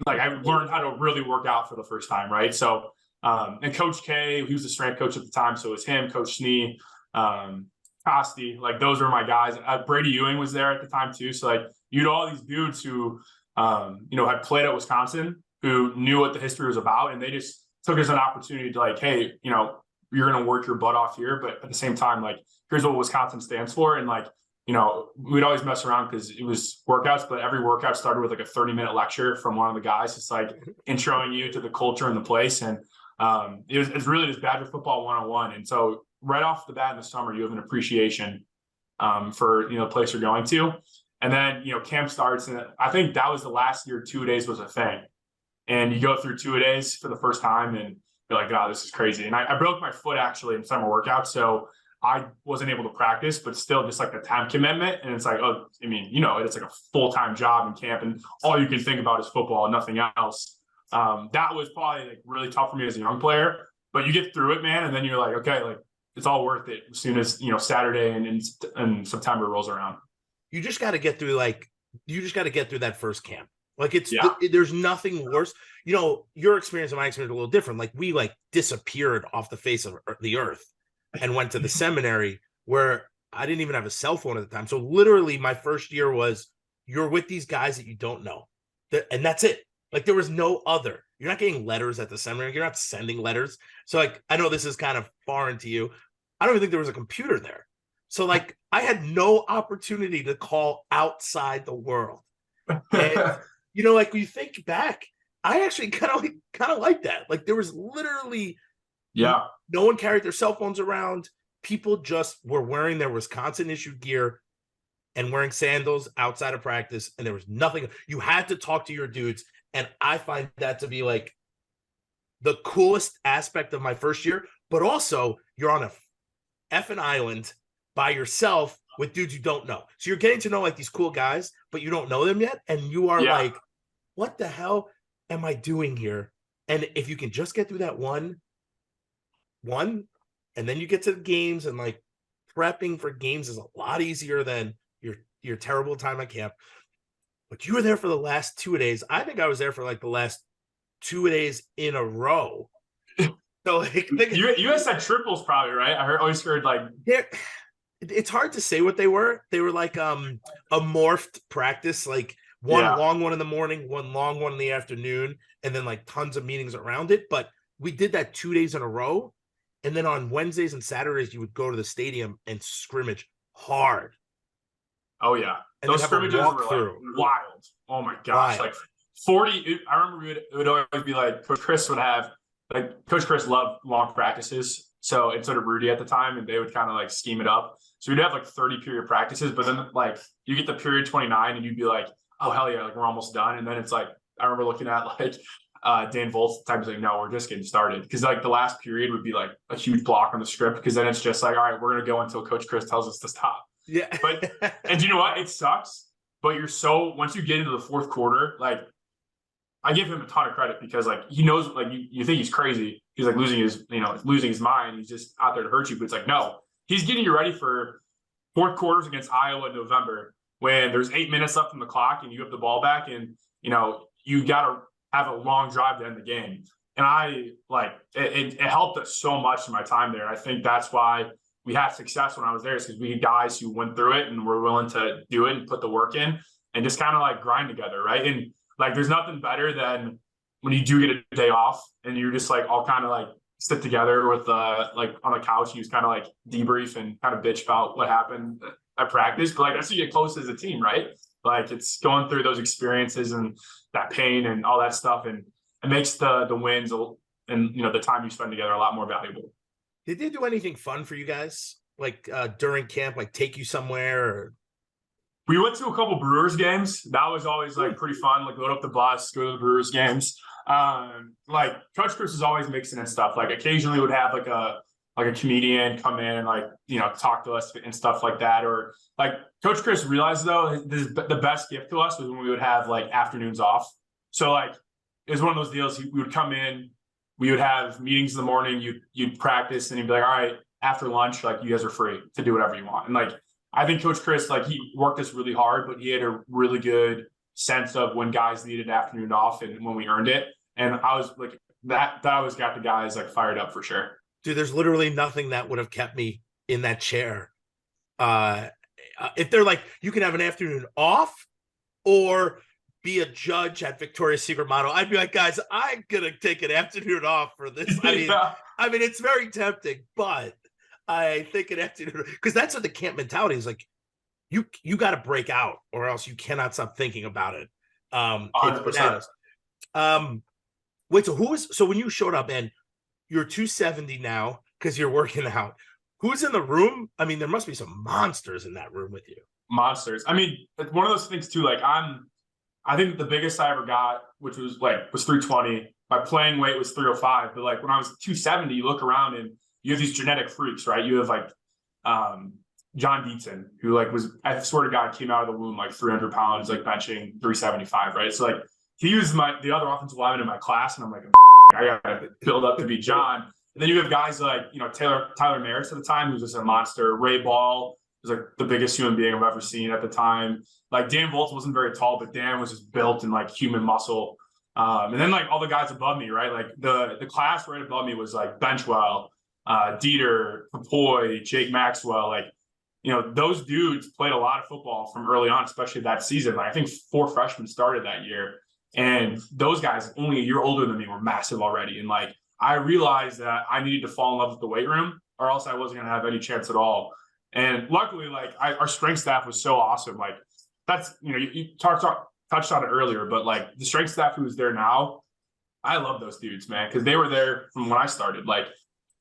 I learned how to really work out for the first time. Right. So, and Coach K, he was the strength coach at the time. So it was him, Coach Snee, Costi, like those were my guys. Brady Ewing was there at the time too. So like you had all these dudes who, had played at Wisconsin, who knew what the history was about. And they just took it as an opportunity to like, hey, you're going to work your butt off here. But at the same time, like, here's what Wisconsin stands for. And like, we'd always mess around because it was workouts, but every workout started with like a 30-minute lecture from one of the guys. It's like introing you to the culture and the place. And it's really just Badger football 101. And so right off the bat in the summer, you have an appreciation for, the place you're going to. And then, camp starts. And I think that was the last year 2-a-days was a thing. And you go through 2-a-days for the first time and you're like, oh, this is crazy. And I broke my foot actually in summer workout. So I wasn't able to practice, but still just like the time commitment. And it's like, oh, I mean, it's like a full-time job in camp and all you can think about is football and nothing else. That was probably like really tough for me as a young player, but you get through it, man. And then you're like, okay, like it's all worth it as soon as, Saturday and September rolls around. You just got to get through that first camp. Like there's nothing worse. Your experience and my experience are a little different. Like we like disappeared off the face of the earth and went to the seminary where I didn't even have a cell phone at the time. So literally my first year was you're with these guys that you don't know. And that's it. Like there was no other. You're not getting letters at the seminary. You're not sending letters. So like, I know this is kind of foreign to you. I don't even think there was a computer there. So like I had no opportunity to call outside the world. And like when you think back, I actually kind of like that. Like there was literally no one carried their cell phones around. People just were wearing their Wisconsin issued gear and wearing sandals outside of practice. And there was nothing. You had to talk to your dudes. And I find that to be like the coolest aspect of my first year. But also you're on a effing island by yourself with dudes you don't know. So you're getting to know like these cool guys, but you don't know them yet. And you are like, what the hell am I doing here? And if you can just get through that one, and then you get to the games and like prepping for games is a lot easier than your terrible time at camp. But you were there for the last 2-a-days. I think I was there for like the last 2-a-days in a row. So like, you guys had triples probably, right? I always heard like it's hard to say what they were. They were like a morphed practice, like one long one in the morning, one long one in the afternoon, and then like tons of meetings around it. But we did that 2 days in a row. And then on Wednesdays and Saturdays, you would go to the stadium and scrimmage hard. Oh, yeah. And those scrimmages were like wild. Oh, my gosh. Like 40. I remember it would always be like Coach Chris would have, like Coach Chris loved long practices. So it's sort of Rudy at the time, and they would kind of like scheme it up. So we'd have like 30 period practices, but then like you get the period 29 and you'd be like, oh, hell yeah, like we're almost done. And then it's like, I remember looking at like Dan Volt's type of like, no, we're just getting started. Because like the last period would be like a huge block on the script, because then it's just like, all right, we're going to go until Coach Chris tells us to stop. Yeah. But, and you know what? It sucks. But once you get into the fourth quarter, like I give him a ton of credit, because like he knows, like you think he's crazy. He's like losing his mind. He's just out there to hurt you. But it's like, no, he's getting you ready for fourth quarters against Iowa in November, when there's 8 minutes left on the clock and you have the ball back, and you got to have a long drive to end the game. And I like it helped us so much in my time there. I think that's why we had success when I was there, is because we had guys who went through it and were willing to do it and put the work in and just kind of like grind together, right? And like there's nothing better than when you do get a day off and you're just like all kind of like sit together with like on the couch and you just kind of like debrief and kind of bitch about what happened at practice. But like that's how you get close as a team, right? Like it's going through those experiences and that pain and all that stuff, and it makes the wins and the time you spend together a lot more valuable. Did they do anything fun for you guys, like during camp, like take you somewhere? Or... We went to a couple Brewers games. That was always like pretty fun. Like load up the bus, go to the Brewers games. Like Coach Chris is always mixing in stuff. Like occasionally would have like a comedian come in and like talk to us and stuff like that. Or like Coach Chris realized though the best gift to us was when we would have like afternoons off. So like it was one of those deals. We would come in, we would have meetings in the morning. You'd practice, and he'd be like, all right, after lunch, like you guys are free to do whatever you want. And like I think Coach Chris, like he worked us really hard, but he had a really good sense of when guys needed afternoon off and when we earned it. And I was like that always got the guys like fired up for sure. Dude, there's literally nothing that would have kept me in that chair. If they're like, you can have an afternoon off or be a judge at Victoria's Secret Model, I'd be like, guys, I'm going to take an afternoon off for this. I mean, it's very tempting, but I think an afternoon, because that's what the camp mentality is like. You got to break out, or else you cannot stop thinking about it. 100%. Wait, so when you showed up and you're 270 now because you're working out, who's in the room? I mean, there must be some monsters in that room with you. Monsters. I mean, it's one of those things too. Like I think the biggest I ever got, which was 320. My playing weight was 305. But like when I was 270, you look around and you have these genetic freaks, right? You have like John Deaton, who like was, I swear to God, came out of the womb like 300 pounds, like benching 375, right? So like he was the other offensive lineman in my class, and I'm like, I gotta build up to be John. And then you have guys like Tyler Maris at the time, who was just a monster. Ray Ball was like the biggest human being I've ever seen at the time. Like Dan Volz wasn't very tall, but Dan was just built in like human muscle. And then like all the guys above me, right? Like the class right above me was like Benchwell, Dieter, Papoy, Jake Maxwell, like. Those dudes played a lot of football from early on, especially that season. Like I think 4 freshmen started that year, and those guys only a year older than me were massive already. And like I realized that I needed to fall in love with the weight room, or else I wasn't going to have any chance at all. And luckily, like our strength staff was so awesome. Like that's you touched on it earlier, but like the strength staff who's there now, I love those dudes, man, because they were there from when I started. Like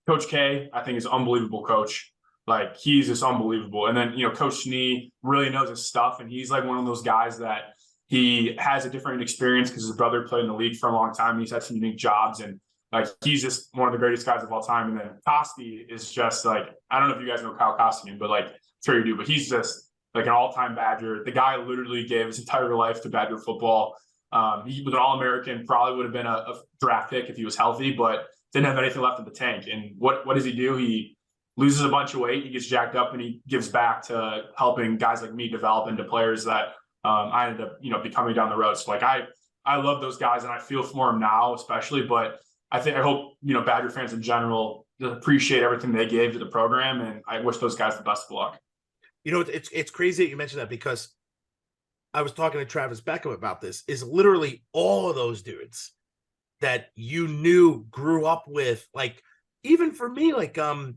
Coach K, I think is an unbelievable coach. Like he's just unbelievable. And then, Coach Snee really knows his stuff. And he's like one of those guys that he has a different experience because his brother played in the league for a long time. He's had some unique jobs, and like, he's just one of the greatest guys of all time. And then Kosti is just like, I don't know if you guys know Kyle Kostian, but like, I'm sure you do, but he's just like an all-time Badger. The guy literally gave his entire life to Badger football. He was an All-American, probably would have been a draft pick if he was healthy, but didn't have anything left in the tank. And what does he do? He loses a bunch of weight, he gets jacked up, and he gives back to helping guys like me develop into players that I ended up, becoming down the road. So like I love those guys, and I feel for them now, especially. But I hope Badger fans in general appreciate everything they gave to the program, and I wish those guys the best of luck. It's crazy that you mentioned that, because I was talking to Travis Beckham about this. Is literally all of those dudes that grew up with, like. Even for me, like, a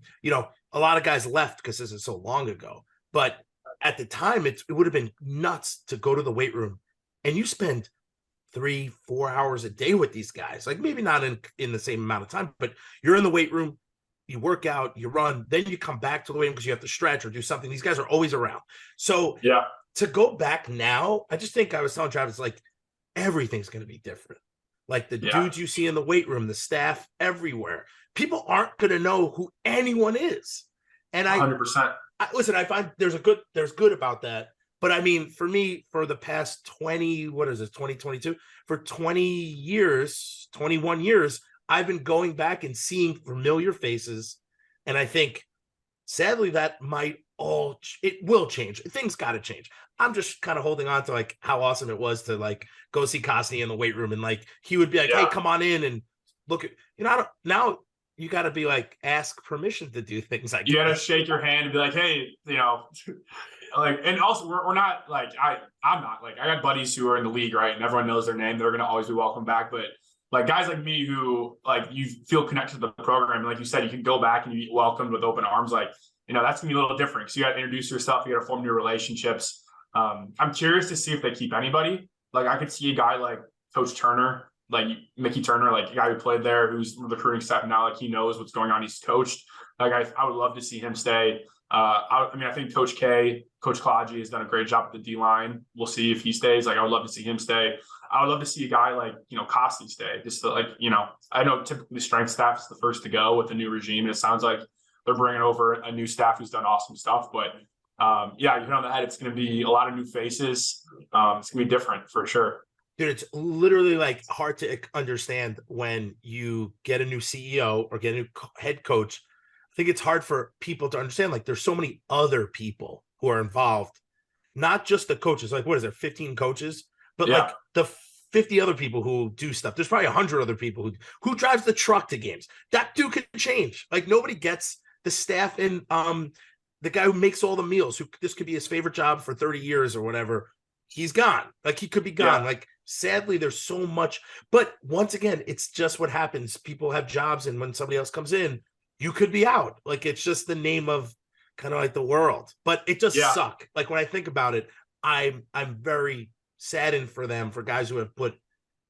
lot of guys left because this is so long ago. But at the time, it would have been nuts to go to the weight room and you spend 3-4 hours a day with these guys. Like maybe not in the same amount of time, but you're in the weight room, you work out, you run, then you come back to the weight room because you have to stretch or do something. These guys are always around. So yeah, to go back now, I just think I was telling Travis, like, everything's going to be different. Like the dudes you see in the weight room, the staff everywhere, people aren't going to know who anyone is. And 100%. Listen, I find there's good about that. But I mean, for me, for the past 2022, for 20 years, 21 years, I've been going back and seeing familiar faces. And I think, sadly, that it will change. Things got to change. I'm just kind of holding on to like how awesome it was to like go see Costney in the weight room. And like, he would be like, hey, come on in and look at, now you got to be like, ask permission to do things like you got to shake your hand and be like, hey, like, and also we're not like, I'm not like, I got buddies who are in the league, right? And everyone knows their name. They're going to always be welcome back. But like guys like me who like, you feel connected to the program. And like you said, you can go back and you be welcomed with open arms. Like, that's gonna be a little different. So you got to introduce yourself. You got to form new relationships. I'm curious to see if they keep anybody. Like I could see a guy like Coach Turner, like Mickey Turner, like a guy who played there, who's the recruiting staff now. Like he knows what's going on. He's coached. Like I would love to see him stay. I think Coach Klaji has done a great job at the D line. We'll see if he stays. Like I would love to see him stay. I would love to see a guy like Costney stay. Just to, like I know typically the strength staff is the first to go with the new regime, and it sounds like they're bringing over a new staff who's done awesome stuff. But you hit on the head. It's going to be a lot of new faces. It's going to be different for sure. Dude, it's literally like hard to understand when you get a new CEO or get a new head coach. I think it's hard for people to understand. Like there's so many other people who are involved, not just the coaches. Like what is there, 15 coaches? But like the 50 other people who do stuff. There's probably 100 other people who drives the truck to games. That dude could change. Like nobody gets the staff and the guy who makes all the meals, who this could be his favorite job for 30 years or whatever. He's gone. Like he could be gone. Like sadly, there's so much. But once again, it's just what happens. People have jobs, and when somebody else comes in, you could be out. Like it's just the name of kind of like the world. But it does suck. Like when I think about it, I'm very saddened for them, for guys who have put,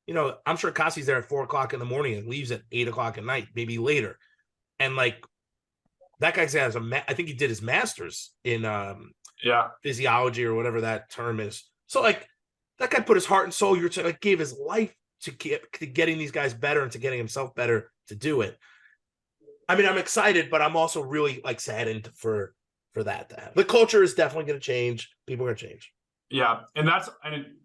I'm sure Cassie's there at 4:00 in the morning and leaves at 8:00 at night, maybe later. And like that guy has I think he did his master's in physiology or whatever that term is. So like that guy put his heart and soul, like gave his life to getting these guys better and to getting himself better to do it. I mean, I'm excited, but I'm also really like saddened for that to happen. The culture is definitely going to change. People are going to change. Yeah, and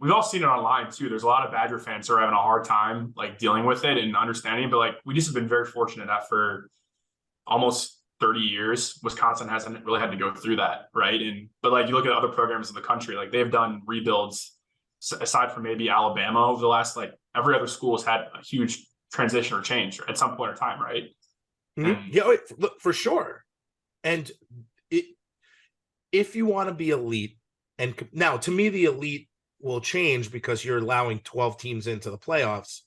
we've all seen it online too. There's a lot of Badger fans who are having a hard time like dealing with it and understanding. But like we just have been very fortunate that for almost 30 years, Wisconsin hasn't really had to go through that, right? But like you look at other programs in the country, like they've done rebuilds aside from maybe Alabama over the last, like every other school has had a huge transition or change at some point in time, right? Mm-hmm. Look, for sure. And if you want to be elite, and now to me, the elite will change because you're allowing 12 teams into the playoffs.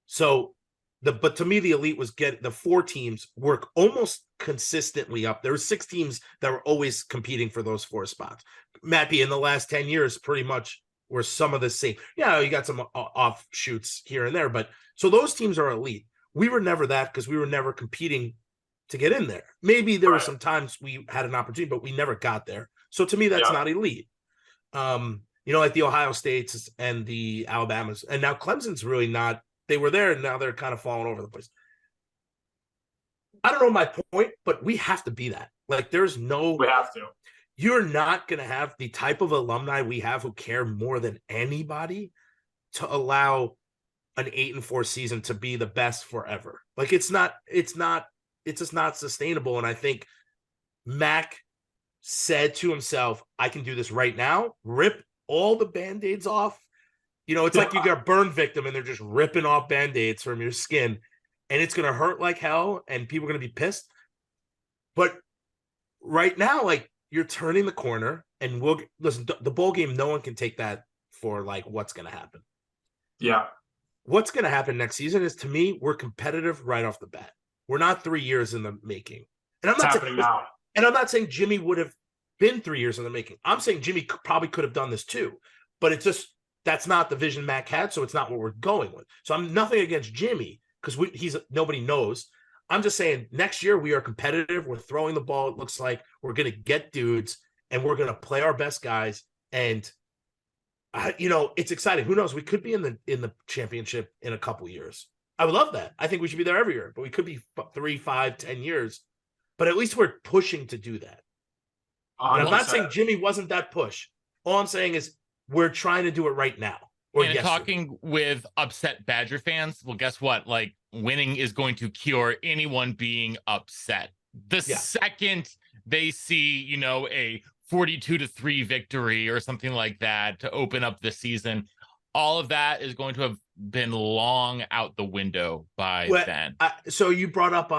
So but to me, the elite was the 4 teams work almost consistently up. There were 6 teams that were always competing for those 4 spots. Mappy in the last 10 years, pretty much were some of the same. Yeah, you got some offshoots here and there, but so those teams are elite. We were never that because we were never competing to get in there. Maybe there were some times we had an opportunity, but we never got there. So to me, that's not elite. Like the Ohio States and the Alabamas, and now Clemson's really not. They were there, and now they're kind of falling over the place. I don't know my point, but we have to be that. Like, we have to. You're not going to have the type of alumni we have who care more than anybody to allow an 8-4 season to be the best forever. Like, it's just not sustainable. And I think Mac said to himself, I can do this right now, rip all the Band-Aids off. It's like you got a burn victim and they're just ripping off Band-Aids from your skin, and it's going to hurt like hell and people are going to be pissed. But right now, like, you're turning the corner, and listen, the bowl game, no one can take that for like what's going to happen. Yeah. What's going to happen next season is, to me, we're competitive right off the bat. We're not 3 years in the making. And I'm not saying now. And I'm not saying Jimmy would have been 3 years in the making. I'm saying Jimmy probably could have done this too, but it's just, that's not the vision Mac had, so it's not what we're going with. So I'm nothing against Jimmy because nobody knows. I'm just saying next year we are competitive. We're throwing the ball. It looks like we're going to get dudes, and we're going to play our best guys And it's exciting. Who knows? We could be in the championship in a couple years. I would love that. I think we should be there every year, but we could be 3, 5, 10 years. But at least we're pushing to do that. And I'm not saying Jimmy wasn't that push. All I'm saying is we're trying to do it right now. And talking with upset Badger fans, well, guess what? Like, winning is going to cure anyone being upset. The second they see, a 42-3 victory or something like that to open up the season, all of that is going to have been long out the window by then. So you brought up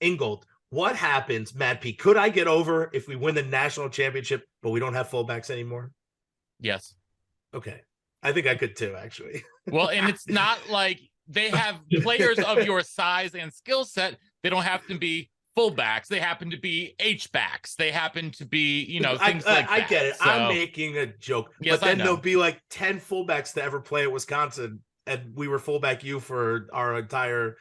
Ingold. What happens, Matt P? Could I get over if we win the national championship, but we don't have fullbacks anymore? Yes. Okay. I think I could too, actually. Well, and it's not like they have players of your size and skill set. They don't have to be fullbacks. They happen to be H-backs. They happen to be, things like that. I get it. So, I'm making a joke. Yes, but then there'll be like 10 fullbacks to ever play at Wisconsin, and we were fullback U for our entire,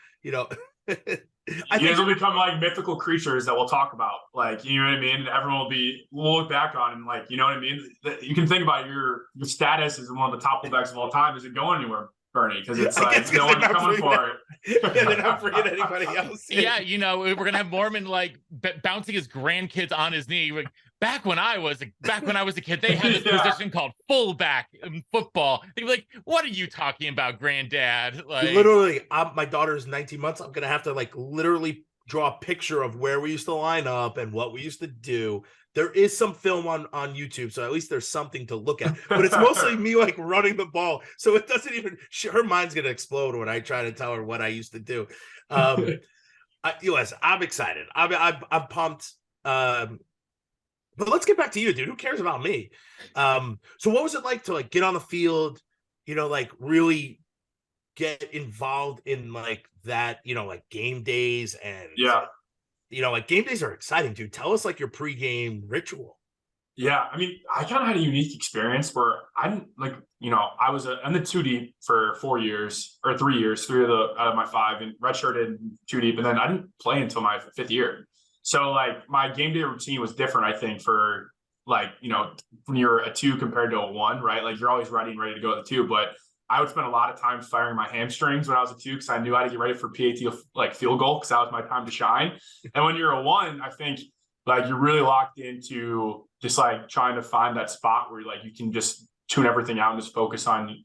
I think will become like mythical creatures that we'll talk about. Like, you know what I mean? Everyone we'll look back on and like, you know what I mean? You can think about your status as one of the top fullbacks of all time. Is it going anywhere, Bernie? Because it's like no one's coming for it. Yeah, they're not bringing anybody else. Yeah, we're gonna have Moorman like bouncing his grandkids on his knee. Like, back when I was a kid, they had this position called fullback in football. They'd be like, "What are you talking about, granddad?" Like, literally, my daughter's 19 months. I'm gonna have to like literally draw a picture of where we used to line up and what we used to do. There is some film on YouTube, so at least there's something to look at. But it's mostly me like running the ball, so it doesn't even. Her mind's gonna explode when I try to tell her what I used to do. Listen, I'm excited. I'm pumped. But let's get back to you, dude. Who cares about me? So what was it like to like get on the field? Like really get involved in like that. Like game days and like game days are exciting, dude. Tell us like your pregame ritual. Yeah, I mean, I kind of had a unique experience where I didn't like, I was in the 2 deep for 4 years or 3 years, 3 out of my 5, and redshirted 2 deep, and then I didn't play until my 5th year. So like my game day routine was different, I think, for like, when you're a 2 compared to a 1, right? Like you're always ready to go to the 2, but I would spend a lot of time firing my hamstrings when I was a 2 because I knew I had to get ready for PAT like field goal because that was my time to shine. And when you're a 1, I think like you're really locked into just like trying to find that spot where like you can just tune everything out and just focus on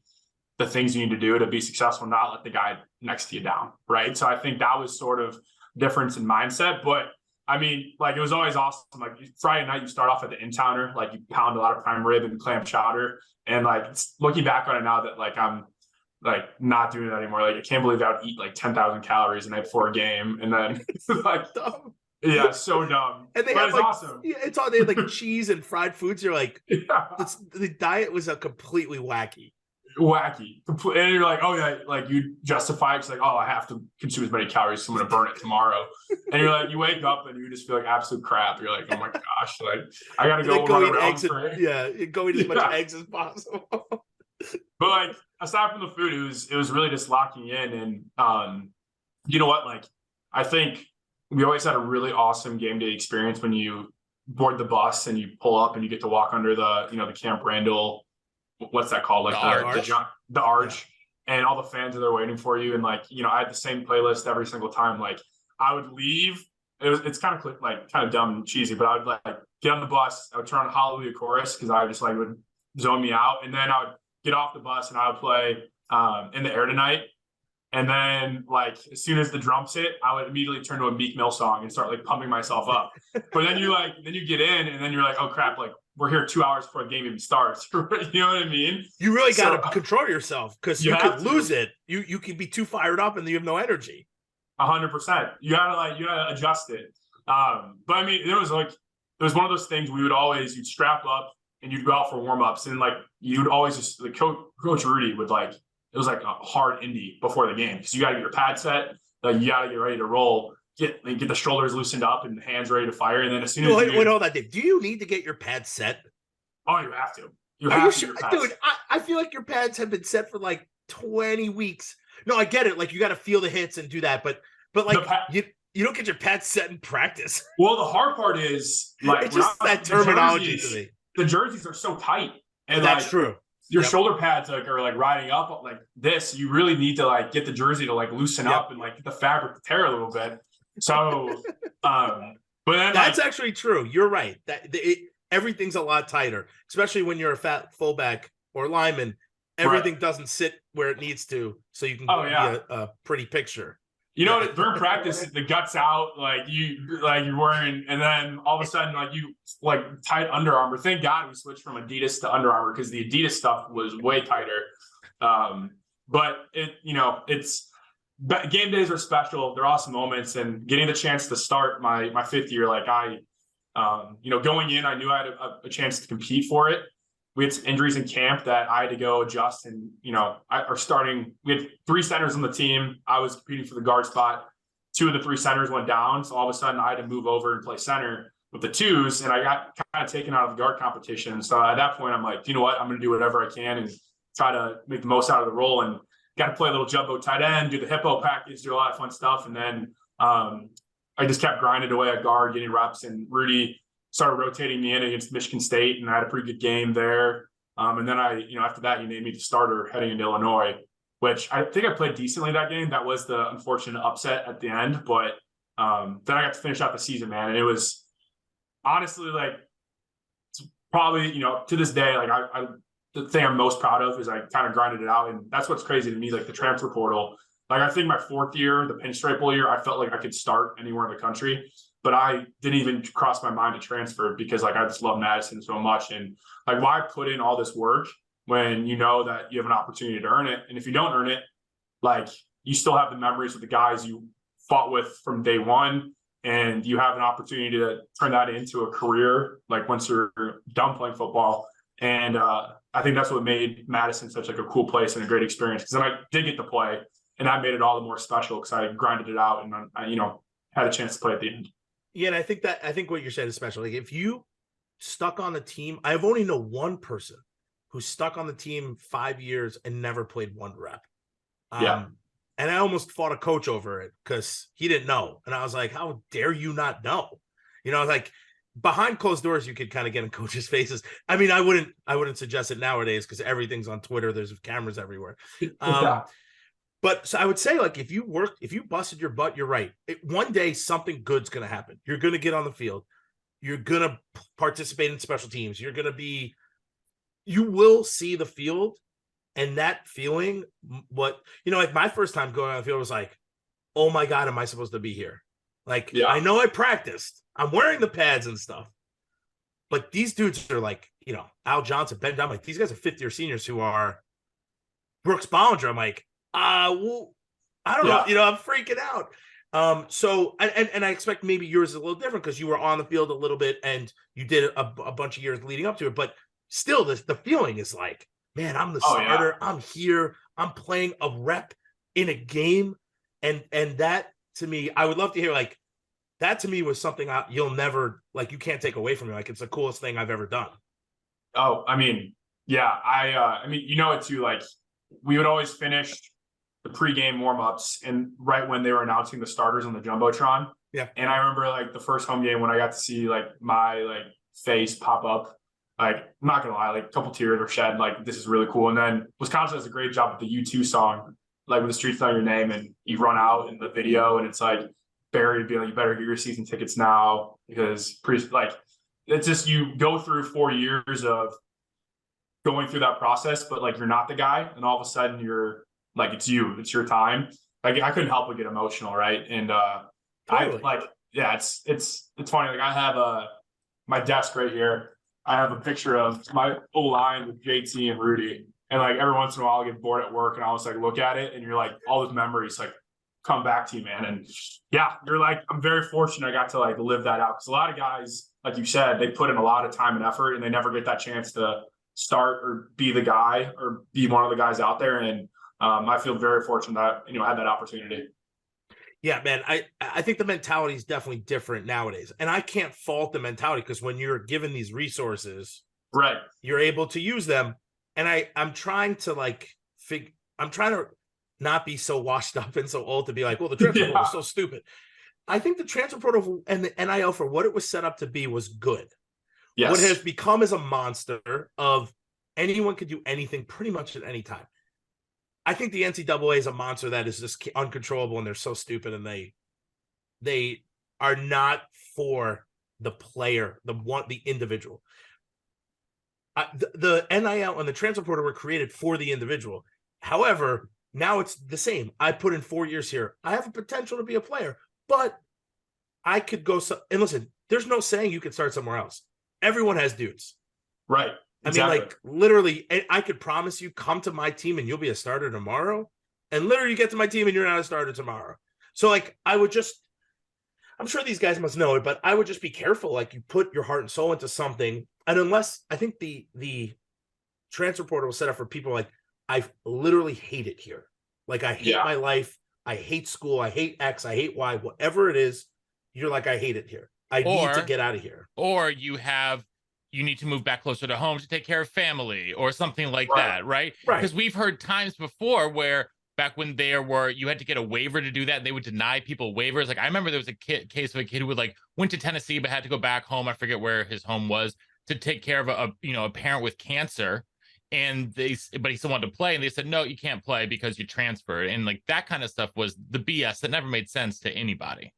the things you need to do to be successful, not let the guy next to you down, right? So I think that was sort of difference in mindset. But I mean, like it was always awesome. Like Friday night, you start off at the in-towner, like you pound a lot of prime rib and clam chowder. And like looking back on it now that like I'm like not doing that anymore. Like I can't believe I would eat like 10,000 calories a night before a game. And then like, dumb. Yeah, so dumb. And they but have it's like, awesome. Yeah, it's all they had like cheese and fried foods. You're like, the diet was a completely wacky. And you're like, oh yeah, like you justify it. It's like, oh, I have to consume as many calories, so I'm gonna burn it tomorrow. And you're like, you wake up and you just feel like absolute crap. You're like, oh my gosh, like I gotta go run around eggs go eat as much eggs as possible. But like aside from the food, it was really just locking in. And you know what? Like I think we always had a really awesome game day experience when you board the bus and you pull up and you get to walk under the the Camp Randall. What's that called? Like the arch, and all the fans are there waiting for you. And like, I had the same playlist every single time. Like I would leave. It's kind of like kind of dumb and cheesy, but I would like get on the bus. I would turn on Hallelujah Chorus because I just like would zone me out. And then I would get off the bus and I would play In the Air Tonight. And then like as soon as the drums hit, I would immediately turn to a Meek Mill song and start like pumping myself up. But then you get in and then you're like, oh crap, like we're here 2 hours before the game even starts. You know what I mean? You really got to control yourself because you could lose it. You could be too fired up and you have no energy. 100%. You gotta adjust it. But I mean, it was one of those things you'd strap up and you'd go out for warm-ups and like you'd always just like Coach Rudy would like it was like a hard indie before the game because you got to get your pad set, like you got to get ready to roll, get the shoulders loosened up and the hands ready to fire, and then as soon as wait, hold on, Dave. Do you need to get your pads set? Oh, you have to. Are you sure? Dude, I feel like your pads have been set for like 20 weeks. No, I get it. Like you got to feel the hits and do that, but like you don't get your pads set in practice. Well, the hard part is like it's just that terminology to me. The jerseys are so tight. And That's like, true. your Yep. shoulder pads like are like riding up like this. You really need to like get the jersey to like loosen Yep. up and like get the fabric to tear a little bit. So, but then That's like, actually true. You're right. Everything's a lot tighter, especially when you're a fat fullback or lineman. Everything doesn't sit where it needs to, so you can be a pretty picture. you know, during practice, the guts out, like you're wearing, and then all of a sudden, like you like tight Under Armour. Thank God we switched from Adidas to Under Armour because the Adidas stuff was way tighter. But it's game days are special. They're awesome moments, and getting the chance to start my fifth year, like going in, I knew I had a chance to compete for it. We had some injuries in camp that I had to go adjust, and we had 3 centers on the team. I was competing for the guard spot. 2 of the 3 centers went down, so all of a sudden I had to move over and play center with the 2s, and I got kind of taken out of the guard competition. So at that point, I'm like, you know what, I'm going to do whatever I can and try to make the most out of the role, and got to play a little jumbo tight end, do the hippo package, do a lot of fun stuff, and then I just kept grinding away at guard, getting reps, and Rudy started rotating me in against Michigan State, and I had a pretty good game there. And then after that, he named me the starter heading into Illinois, which I think I played decently that game. That was the unfortunate upset at the end, but then I got to finish out the season, man. And it was honestly like, it's probably, to this day, like the thing I'm most proud of is I kind of grinded it out. And that's what's crazy to me, like the transfer portal. Like I think my 4th year, the Pinstripe Bowl year, I felt like I could start anywhere in the country. But I didn't even cross my mind to transfer because like I just love Madison so much. And like, why put in all this work when you know that you have an opportunity to earn it? And if you don't earn it, like you still have the memories of the guys you fought with from day one, and you have an opportunity to turn that into a career, like once you're done playing football. And I think that's what made Madison such like a cool place and a great experience, because then I did get to play, and that made it all the more special because I grinded it out and I had a chance to play at the end. Yeah, and I think what you're saying is special. Like if you stuck on the team, I've only known one person who stuck on the team 5 years and never played 1 rep. And I almost fought a coach over it because he didn't know. And I was like, how dare you not know? Like behind closed doors, you could kind of get in coaches' faces. I mean, I wouldn't suggest it nowadays because everything's on Twitter. There's cameras everywhere. But so I would say, like, if you busted your butt, you're right. One day, something good's going to happen. You're going to get on the field. You're going to participate in special teams. You will see the field, and that feeling, like my first time going on the field was like, oh my God, am I supposed to be here? Like, I know I practiced. I'm wearing the pads and stuff. But these dudes are like, Al Johnson, Ben Dunn, like, these guys are 5th-year seniors who are Brooks Bollinger. I'm like, well, I don't know. I'm freaking out. So I expect maybe yours is a little different because you were on the field a little bit and you did a bunch of years leading up to it. But still, the feeling is like, man, I'm the starter. Yeah. I'm here. I'm playing a rep in a game, and that to me, I would love to hear like that. To me, was something you'll never like. You can't take away from me. Like it's the coolest thing I've ever done. Oh, I mean, yeah, I mean, it too. Like we would always finish the pregame warmups, and right when they were announcing the starters on the Jumbotron. Yeah. And I remember like the first home game when I got to see like my like face pop up, like I'm not gonna lie, like a couple tears were shed, like this is really cool. And then Wisconsin does a great job with the U2 song, like with the streets on your name, and you run out in the video and it's like Barry being like, you better get your season tickets now because it's just, you go through 4 years of going through that process, but like you're not the guy, and all of a sudden you're like, it's your time. Like I couldn't help but get emotional, right? And totally. It's funny. Like I have my desk right here. I have a picture of my O-line with JT and Rudy, and like every once in a while I'll get bored at work and I'll just like look at it, and you're like, all those memories like come back to you, man. And yeah, you're like, I'm very fortunate I got to like live that out, because a lot of guys, like you said, they put in a lot of time and effort and they never get that chance to start or be the guy or be one of the guys out there. And I feel very fortunate that I had that opportunity. Yeah, man. I think the mentality is definitely different nowadays, and I can't fault the mentality because when you're given these resources, right, you're able to use them. And I'm trying to I'm trying to not be so washed up and so old to be like, well, the transfer portal was so stupid. I think the transfer portal and the NIL for what it was set up to be was good. Yes. What has become is a monster of, anyone could do anything pretty much at any time. I think the NCAA is a monster that is just uncontrollable, and they're so stupid, and they are not for the player, the individual. The NIL and the transfer portal were created for the individual. However, now it's the same. I put in 4 years here. I have a potential to be a player, but I could go. And listen, there's no saying you could start somewhere else. Everyone has dudes. Right. Exactly. I mean, like, literally, I could promise you, come to my team and you'll be a starter tomorrow. And literally, you get to my team and you're not a starter tomorrow. So, like, I'm sure these guys must know it, but I would just be careful. Like, you put your heart and soul into something. And unless, I think the transfer portal was set up for people like, I literally hate it here. Like, I hate my life. I hate school. I hate X. I hate Y. Whatever it is, you're like, I hate it here. I need to get out of here. Or you need to move back closer to home to take care of family or something like that, right? Because we've heard times before where back when you had to get a waiver to do that, and they would deny people waivers. Like, I remember there was a case of a kid who went to Tennessee but had to go back home. I forget where his home was, to take care of a parent with cancer. And but he still wanted to play, and they said, no, you can't play because you transferred. And like, that kind of stuff was the BS that never made sense to anybody.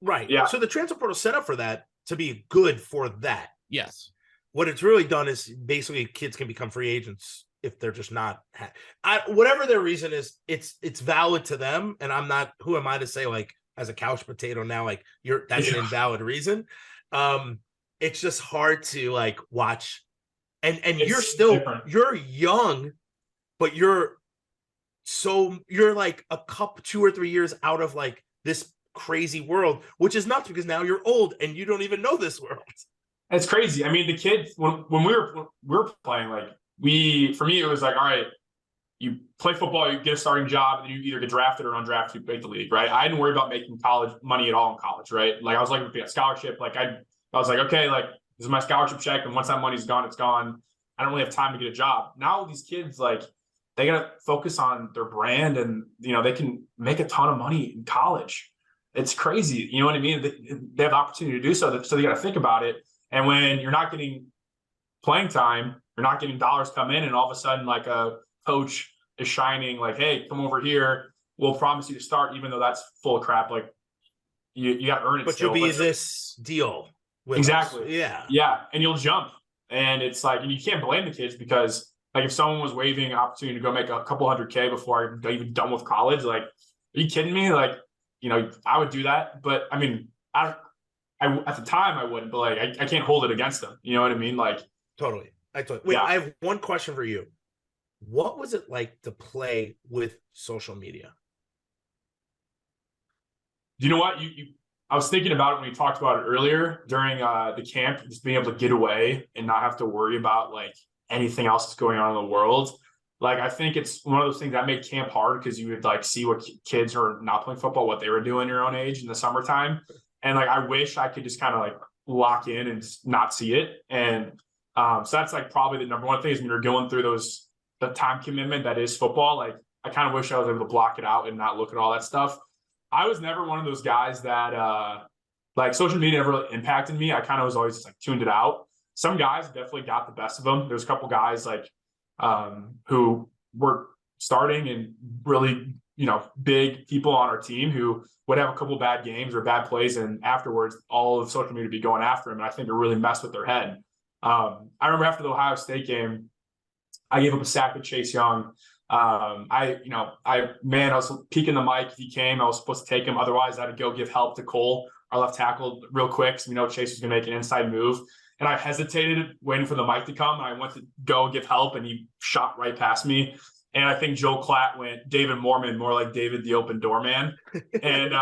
Right. Yeah. So the transfer portal set up for that, to be good for that. Yes. What it's really done is basically kids can become free agents if they're just not whatever their reason is. It's valid to them, and I'm not, who am I to say, like, as a couch potato now, like, that's an invalid reason. It's just hard to, like, watch, and you're young, but you're like a couple 2 or 3 years out of, like, this crazy world, which is nuts because now you're old and you don't even know this world. It's crazy. I mean, the kids, when we were playing, like, for me, it was like, all right, you play football, you get a starting job, and you either get drafted or undrafted to make the league, right? I didn't worry about making college money at all in college, right? Like, I was like, a scholarship. Like, I was like, okay, like, this is my scholarship check, and once that money's gone, it's gone. I don't really have time to get a job. Now these kids, like, they got to focus on their brand, and, they can make a ton of money in college. It's crazy. You know what I mean? They have the opportunity to do so. So they got to think about it. And when you're not getting playing time, you're not getting dollars come in, and all of a sudden, like, a coach is shining, like, hey, come over here, we'll promise you to start, even though that's full of crap. Like, you got to earn it. But you'll be this deal with exactly us. Yeah, and you'll jump. And it's like, and you can't blame the kids, because, like, if someone was waiving an opportunity to go make a couple $100K before I'm even done with college, like, are you kidding me? Like, I would do that. But I mean, I at the time I wouldn't, but, like, I can't hold it against them. You know what I mean? Like, totally. Wait, I have one question for you. What was it like to play with social media? Do you know what? I was thinking about it when we talked about it earlier during the camp, just being able to get away and not have to worry about, like, anything else that's going on in the world. Like, I think it's one of those things that made camp hard, because you would, like, see what kids who are not playing football, what they were doing your own age in the summertime. And, like, I wish I could just kind of, like, lock in and not see it. And so that's, like, probably the number one thing is when you're going through the time commitment that is football. Like, I kind of wish I was able to block it out and not look at all that stuff. I was never one of those guys that like, social media never really impacted me. I kind of was always just, like, tuned it out. Some guys definitely got the best of them. There's a couple guys, like, who were starting and really, big people on our team who would have a couple bad games or bad plays, and afterwards all of social media would be going after him. And I think it really messed with their head. I remember after the Ohio State game, I gave up a sack to Chase Young. I was peeking the mic. If he came, I was supposed to take him. Otherwise, I had to go give help to Cole, our left tackle, real quick. So Chase was going to make an inside move. And I hesitated, waiting for the mic to come. And I went to go give help, and he shot right past me. And I think Joe Klatt went David Moorman, more like David the Open Door Man. And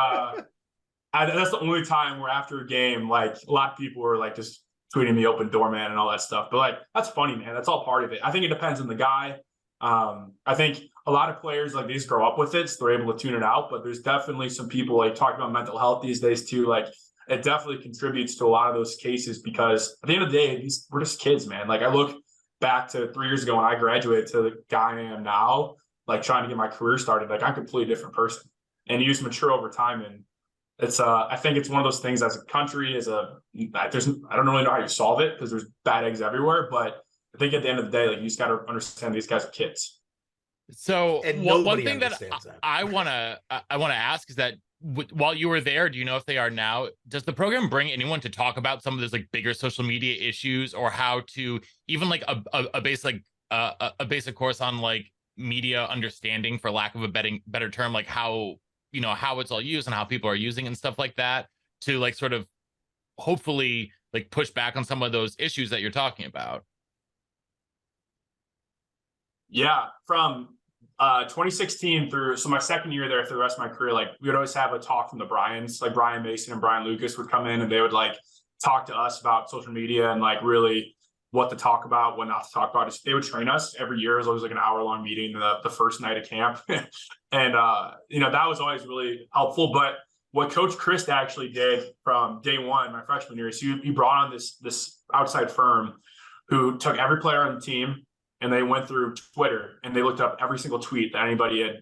that's the only time where after a game, like, a lot of people were, like, just tweeting me Open Door Man and all that stuff. But, like, that's funny, man. That's all part of it. I think it depends on the guy. I think a lot of players, like, they just grow up with it, so they're able to tune it out. But there's definitely some people, like, talking about mental health these days too. Like, it definitely contributes to a lot of those cases, because at the end of the day, we're just kids, man. Like, I look back to 3 years ago when I graduated to the guy I am now, like, trying to get my career started. Like, I'm a completely different person, and you just mature over time. And it's I think it's one of those things as a country, I don't really know how you solve it, because there's bad eggs everywhere, but I think at the end of the day, like, you just got to understand these guys are kids. So And one nobody thing that understands that. I want to ask is that while you were there, do you know if they are now, does the program bring anyone to talk about some of those like bigger social media issues, or how to even like a basic course on like media understanding, for lack of a better term, like how, you know, how it's all used and how people are using and stuff like that, to like sort of hopefully like push back on some of those issues that you're talking about? Yeah, from 2016 through, so my second year there for the rest of my career, like, we would always have a talk from the Bryans, like Brian Mason and Brian Lucas would come in, and they would like talk to us about social media and like really what to talk about, what not to talk about. They would train us every year. It was always like an hour-long meeting the first night of camp. And you know, that was always really helpful. But what Coach Christ actually did from day one, my freshman year, is he brought on this outside firm who took every player on the team, and they went through Twitter and they looked up every single tweet that anybody had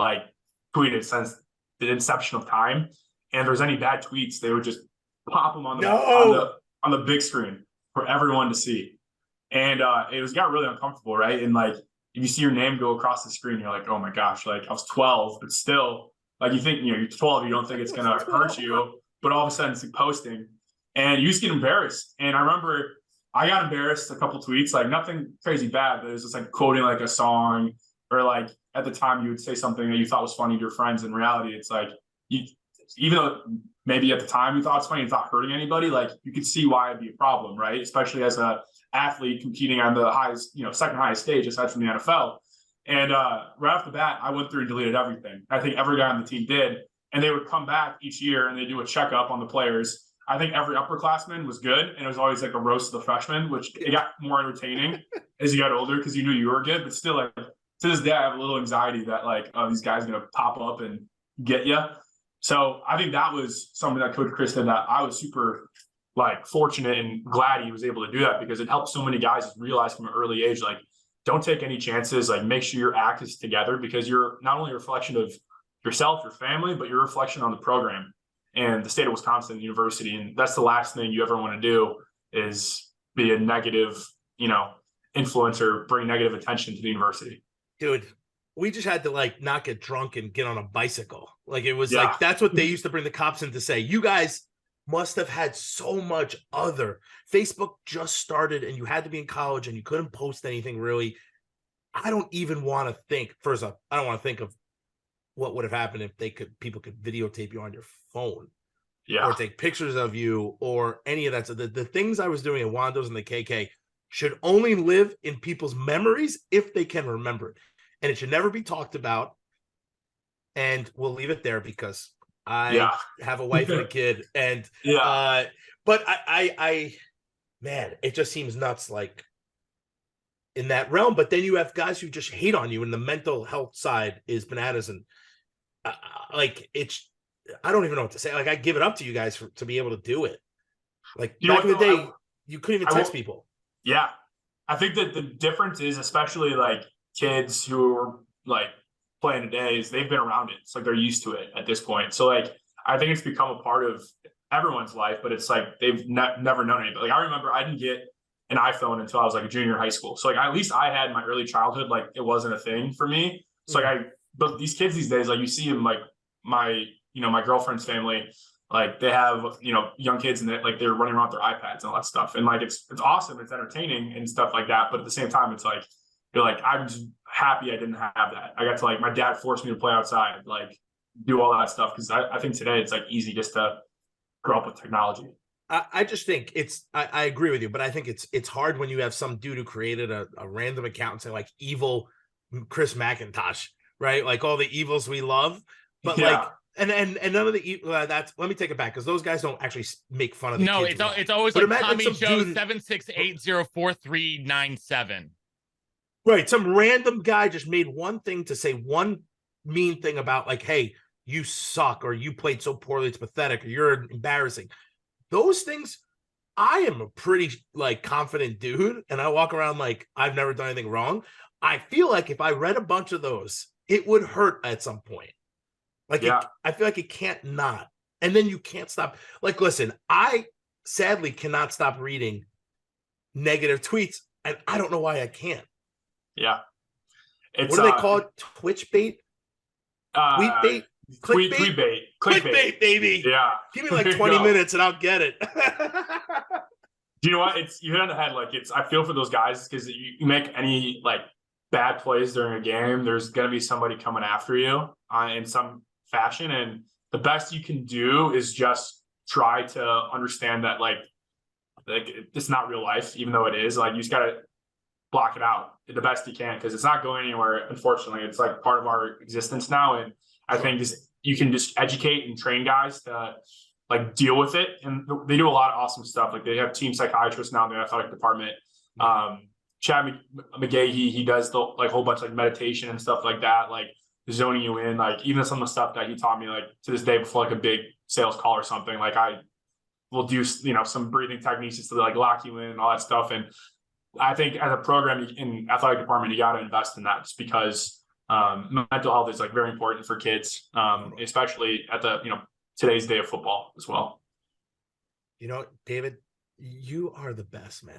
like tweeted since the inception of time. And if there's any bad tweets, they would just pop them on the big screen for everyone to see. And it got really uncomfortable, right? And like, if you see your name go across the screen, you're like, oh my gosh, like, I was 12, but still, like, you think, you know, you're 12, you don't think it's gonna hurt you, but all of a sudden it's like posting, and you just get embarrassed. And I remember I got embarrassed a couple tweets, like nothing crazy bad, but it was just like quoting like a song, or like at the time you would say something that you thought was funny to your friends. In reality, it's like, even though maybe at the time you thought it's funny, you thought hurting anybody, like, you could see why it'd be a problem, right? Especially as a athlete competing on the highest, you know, second highest stage aside from the NFL. And right off the bat, I went through and deleted everything. I think every guy on the team did. And they would come back each year and they do a checkup on the players. I think every upperclassman was good, and it was always like a roast of the freshmen, which it got more entertaining as you got older because you knew you were good. But still, like, to this day, I have a little anxiety that like, oh, these guys are gonna pop up and get you. So I think that was something that Coach Chris did that I was super like fortunate and glad he was able to do that, because it helped so many guys realize from an early age, like, don't take any chances. Like, make sure your act is together, because you're not only a reflection of yourself, your family, but you're a reflection on the program and the state of Wisconsin University. And that's the last thing you ever want to do, is be a negative, you know, influencer, bring negative attention to the university. Dude, we just had to like not get drunk and get on a bicycle. Like, it was like, that's what they used to bring the cops in to say. You guys must have had so much other. Facebook just started and you had to be in college and you couldn't post anything really. I don't even want to think, first off, I don't want to think of what would have happened if people could videotape you on your phone, or take pictures of you, or any of that. So the things I was doing at Wando's and the KK should only live in people's memories if they can remember it. And it should never be talked about. And we'll leave it there, because I have a wife and a kid. And but I man, it just seems nuts, like, in that realm. But then you have guys who just hate on you, and the mental health side is bananas. And like, it's, I don't even know what to say. Like, I give it up to you guys to be able to do it. Like, back in the day, you couldn't even text people. Yeah. I think that the difference is, especially like kids who are like playing today, is they've been around it. It's like they're used to it at this point. So like, I think it's become a part of everyone's life, but it's like they've never known it. But like, I remember I didn't get an iPhone until I was like a junior in high school. So like, at least I had my early childhood, like, it wasn't a thing for me. So like, but these kids these days, like, you see them, like my girlfriend's family, like, they have, you know, young kids, and they're running around with their iPads and all that stuff. And like, it's awesome. It's entertaining and stuff like that. But at the same time, it's like, you're like, I'm just happy I didn't have that. I got to, like, my dad forced me to play outside, like, do all that stuff. Cause I think today it's like easy just to grow up with technology. I just think I agree with you, but I think it's hard when you have some dude who created a random account and say, like, evil Chris McIntosh, right? Like, all the evils we love, but like, and none of the that's, let me take it back, because those guys don't actually make fun of the kids. It's always like Tommy Joe 768044397. Right, some random guy just made one thing to say one mean thing about, like, hey, you suck, or you played so poorly, it's pathetic, or you're embarrassing. Those things, I am a pretty, like, confident dude, and I walk around like I've never done anything wrong. I feel like if I read a bunch of those, it would hurt at some point. Like, I feel like it can't not. And then you can't stop. Like, listen, I sadly cannot stop reading negative tweets and I don't know why I can't. Yeah. It's, What do they call it? Twitch bait? Tweet bait? Tweet bait. Clickbait, baby. Yeah. Give me like 20 minutes and I'll get it. Do you know what? You hit on the head. Like, I feel for those guys because you make any like bad plays during a game, there's going to be somebody coming after you in some fashion. And the best you can do is just try to understand that like it's not real life, even though it is. Like, you just got to block it out the best you can because it's not going anywhere. Unfortunately, it's like part of our existence now. And I think you can just educate and train guys to like deal with it. And they do a lot of awesome stuff. Like, they have team psychiatrists now in the athletic department. Chad McGahee, he does the like whole bunch of like meditation and stuff like that, like zoning you in, like even some of the stuff that he taught me, like to this day before like a big sales call or something, like I will do, some breathing techniques just to like lock you in and all that stuff. And I think as a program in athletic department, you got to invest in that just because mental health is like very important for kids, especially at the, today's day of football as well. David, you are the best, man.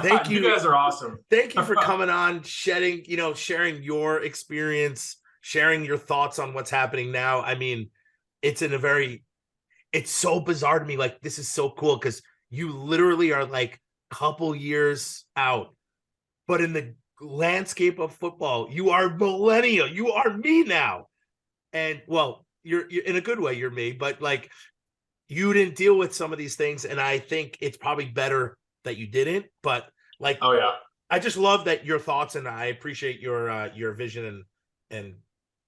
Thank you. You guys are awesome. Thank you for coming on, sharing your experience, sharing your thoughts on what's happening now. I mean, it's so bizarre to me. Like, this is so cool because you literally are like a couple years out, but in the landscape of football, you are millennial. You are me now. And well, you're in a good way, you're me, but like, you didn't deal with some of these things. And I think it's probably better that you didn't, but like, oh yeah, I just love that your thoughts, and I appreciate your vision and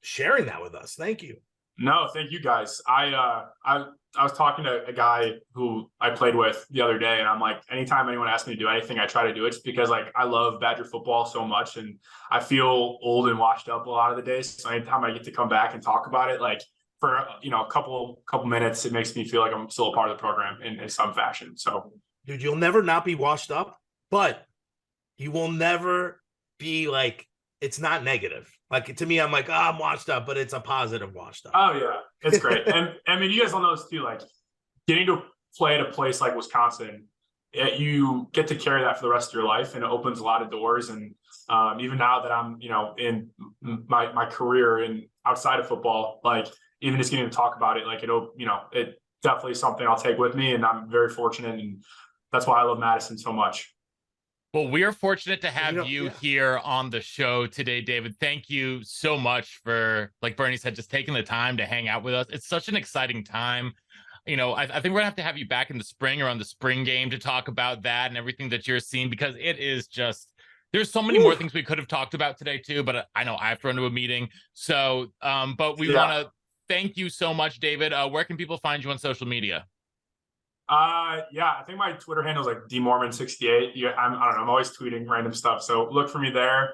sharing that with us. Thank you. No, thank you guys. I was talking to a guy who I played with the other day, and I'm like, anytime anyone asks me to do anything, I try to do it just because like I love Badger football so much, and I feel old and washed up a lot of the days. So anytime I get to come back and talk about it, like for a couple minutes, it makes me feel like I'm still a part of the program in some fashion. So. Dude, you'll never not be washed up, but you will never be like, it's not negative. Like, to me, I'm like, I'm washed up, but it's a positive washed up. Oh, yeah. It's great. And I mean, you guys all know this too, like getting to play at a place like Wisconsin, you get to carry that for the rest of your life, and it opens a lot of doors. And even now that I'm, in my career and outside of football, like even just getting to talk about it, like it definitely something I'll take with me. And I'm very fortunate, and that's why I love Madison so much. Well, we are fortunate to have you here on the show today, David. Thank you so much for, like Bernie said, just taking the time to hang out with us. It's such an exciting time. I think we're going to have you back in the spring or on the spring game to talk about that and everything that you're seeing, because it is just, there's so many more things we could have talked about today too, but I know I have to run to a meeting. So, but we want to thank you so much, David. Where can people find you on social media? I think my Twitter handle is like dmoorman68. I don't know. I'm always tweeting random stuff, so look for me there.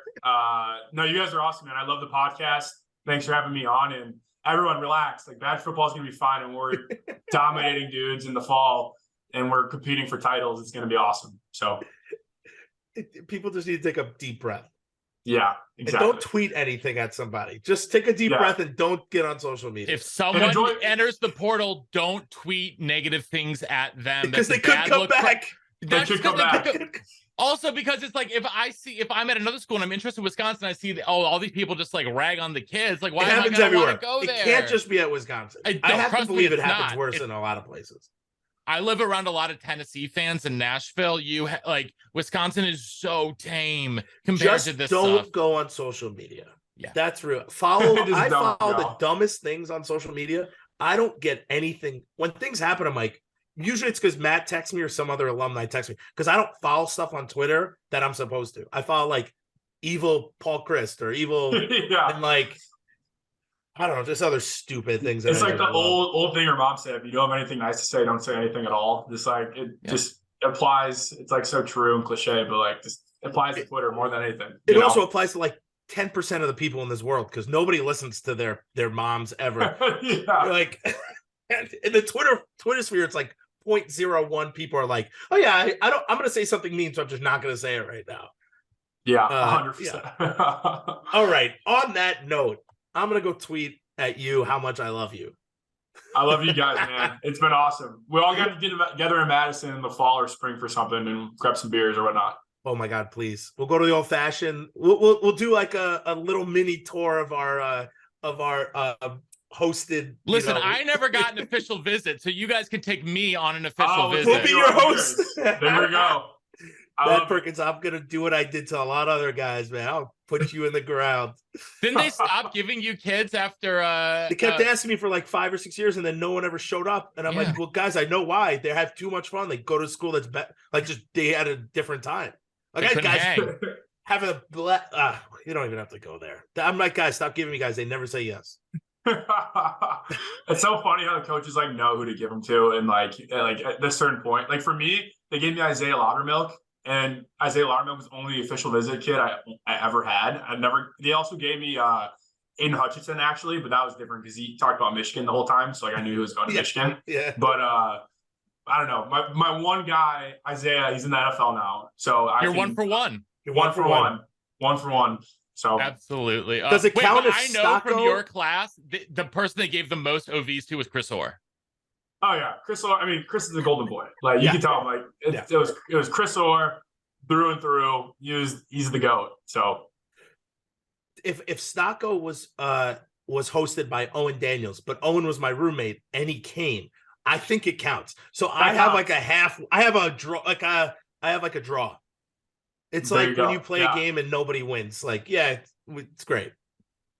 No, you guys are awesome, man. I love the podcast. Thanks for having me on, and everyone relax. Like, Badger football is gonna be fine, and we're dominating dudes in the fall, and we're competing for titles. It's gonna be awesome. So people just need to take a deep breath. Yeah, exactly. And don't tweet anything at somebody. Just take a deep breath and don't get on social media. If someone enters the portal, don't tweet negative things at them. Because they could come back. They could come back. Also, because it's like, if I'm at another school and I'm interested in Wisconsin, I see all these people just like rag on the kids. Like, why am I going to want to go there? It can't just be at Wisconsin. I have to believe it happens worse in a lot of places. I live around a lot of Tennessee fans in Nashville. Wisconsin is so tame compared to this stuff. Don't go on social media. Yeah, that's real. I follow the dumbest things on social media. I don't get anything when things happen. I'm like, usually it's because Matt texts me or some other alumni texts me, because I don't follow stuff on Twitter that I'm supposed to. I follow like evil Paul Christ or evil and like, I don't know, just other stupid things. It's like the old thing your mom said: if you don't have anything nice to say, don't say anything at all. Just like just applies. It's like so true and cliche, but like just applies to Twitter more than anything. It also applies to like 10% of the people in this world, because nobody listens to their moms ever. Like in the Twitter sphere, it's like 0.01 people are like, oh yeah, I'm gonna say something mean, so I'm just not gonna say it right now. Yeah, 100%. All right. On that note, I'm going to go tweet at you how much I love you. I love you guys, man. It's been awesome. We all got to get together in Madison in the fall or spring for something and grab some beers or whatnot. Oh my God, please. We'll go to the old fashioned. We'll do like a little mini tour of our hosted. Listen, I never got an official visit, so you guys can take me on an official We'll visit. We'll be your host. There we go. Matt Perkins, I'm gonna do what I did to a lot of other guys, man. I'll put you in the ground. Didn't they stop giving you kids after They kept asking me for like 5 or 6 years, and then no one ever showed up. And I'm like, well, guys, I know why. They have too much fun. They go to school that's like just they had a different time. Like guys have a you don't even have to go there. I'm like, guys, stop giving me guys. They never say yes. It's so funny how the coaches like know who to give them to, and like at this certain point, like for me, they gave me Isaiah Loudermilk, and Isaiah Loudermilk was the only official visit kid I ever had. They also gave me Aiden Hutchinson actually, but that was different because he talked about Michigan the whole time, so like I knew he was going to Michigan. Yeah, but I don't know. My one guy, Isaiah, he's in the NFL now. So you're 1 for 1. You're 1 for 1. 1 for 1. So absolutely. Does it count if I know Stocko... from your class, the person they gave the most OVs to was Chris Orr. Oh yeah, Chris Orr. I mean, Chris is a golden boy. Like you can tell him, like it was Chris Orr through and through. He's the GOAT. So if Stocko was hosted by Owen Daniels, but Owen was my roommate and he came, I think it counts. So I have like a half. I have a draw. I have like a draw. It's there like when you play a game and nobody wins. Like, it's great.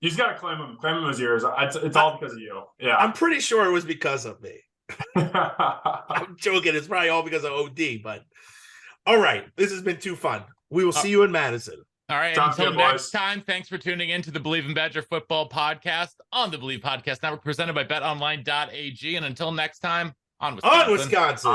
You just gotta claim him. Claim him as yours. It's all because of you. Yeah, I'm pretty sure it was because of me. I'm joking. It's probably all because of OD. But all right, this has been too fun. We will see you in Madison. All right. Until next time, thanks for tuning in to the Believe in Badger Football podcast on the Believe Podcast Network, presented by BetOnline.ag. And until next time, on Wisconsin. On Wisconsin.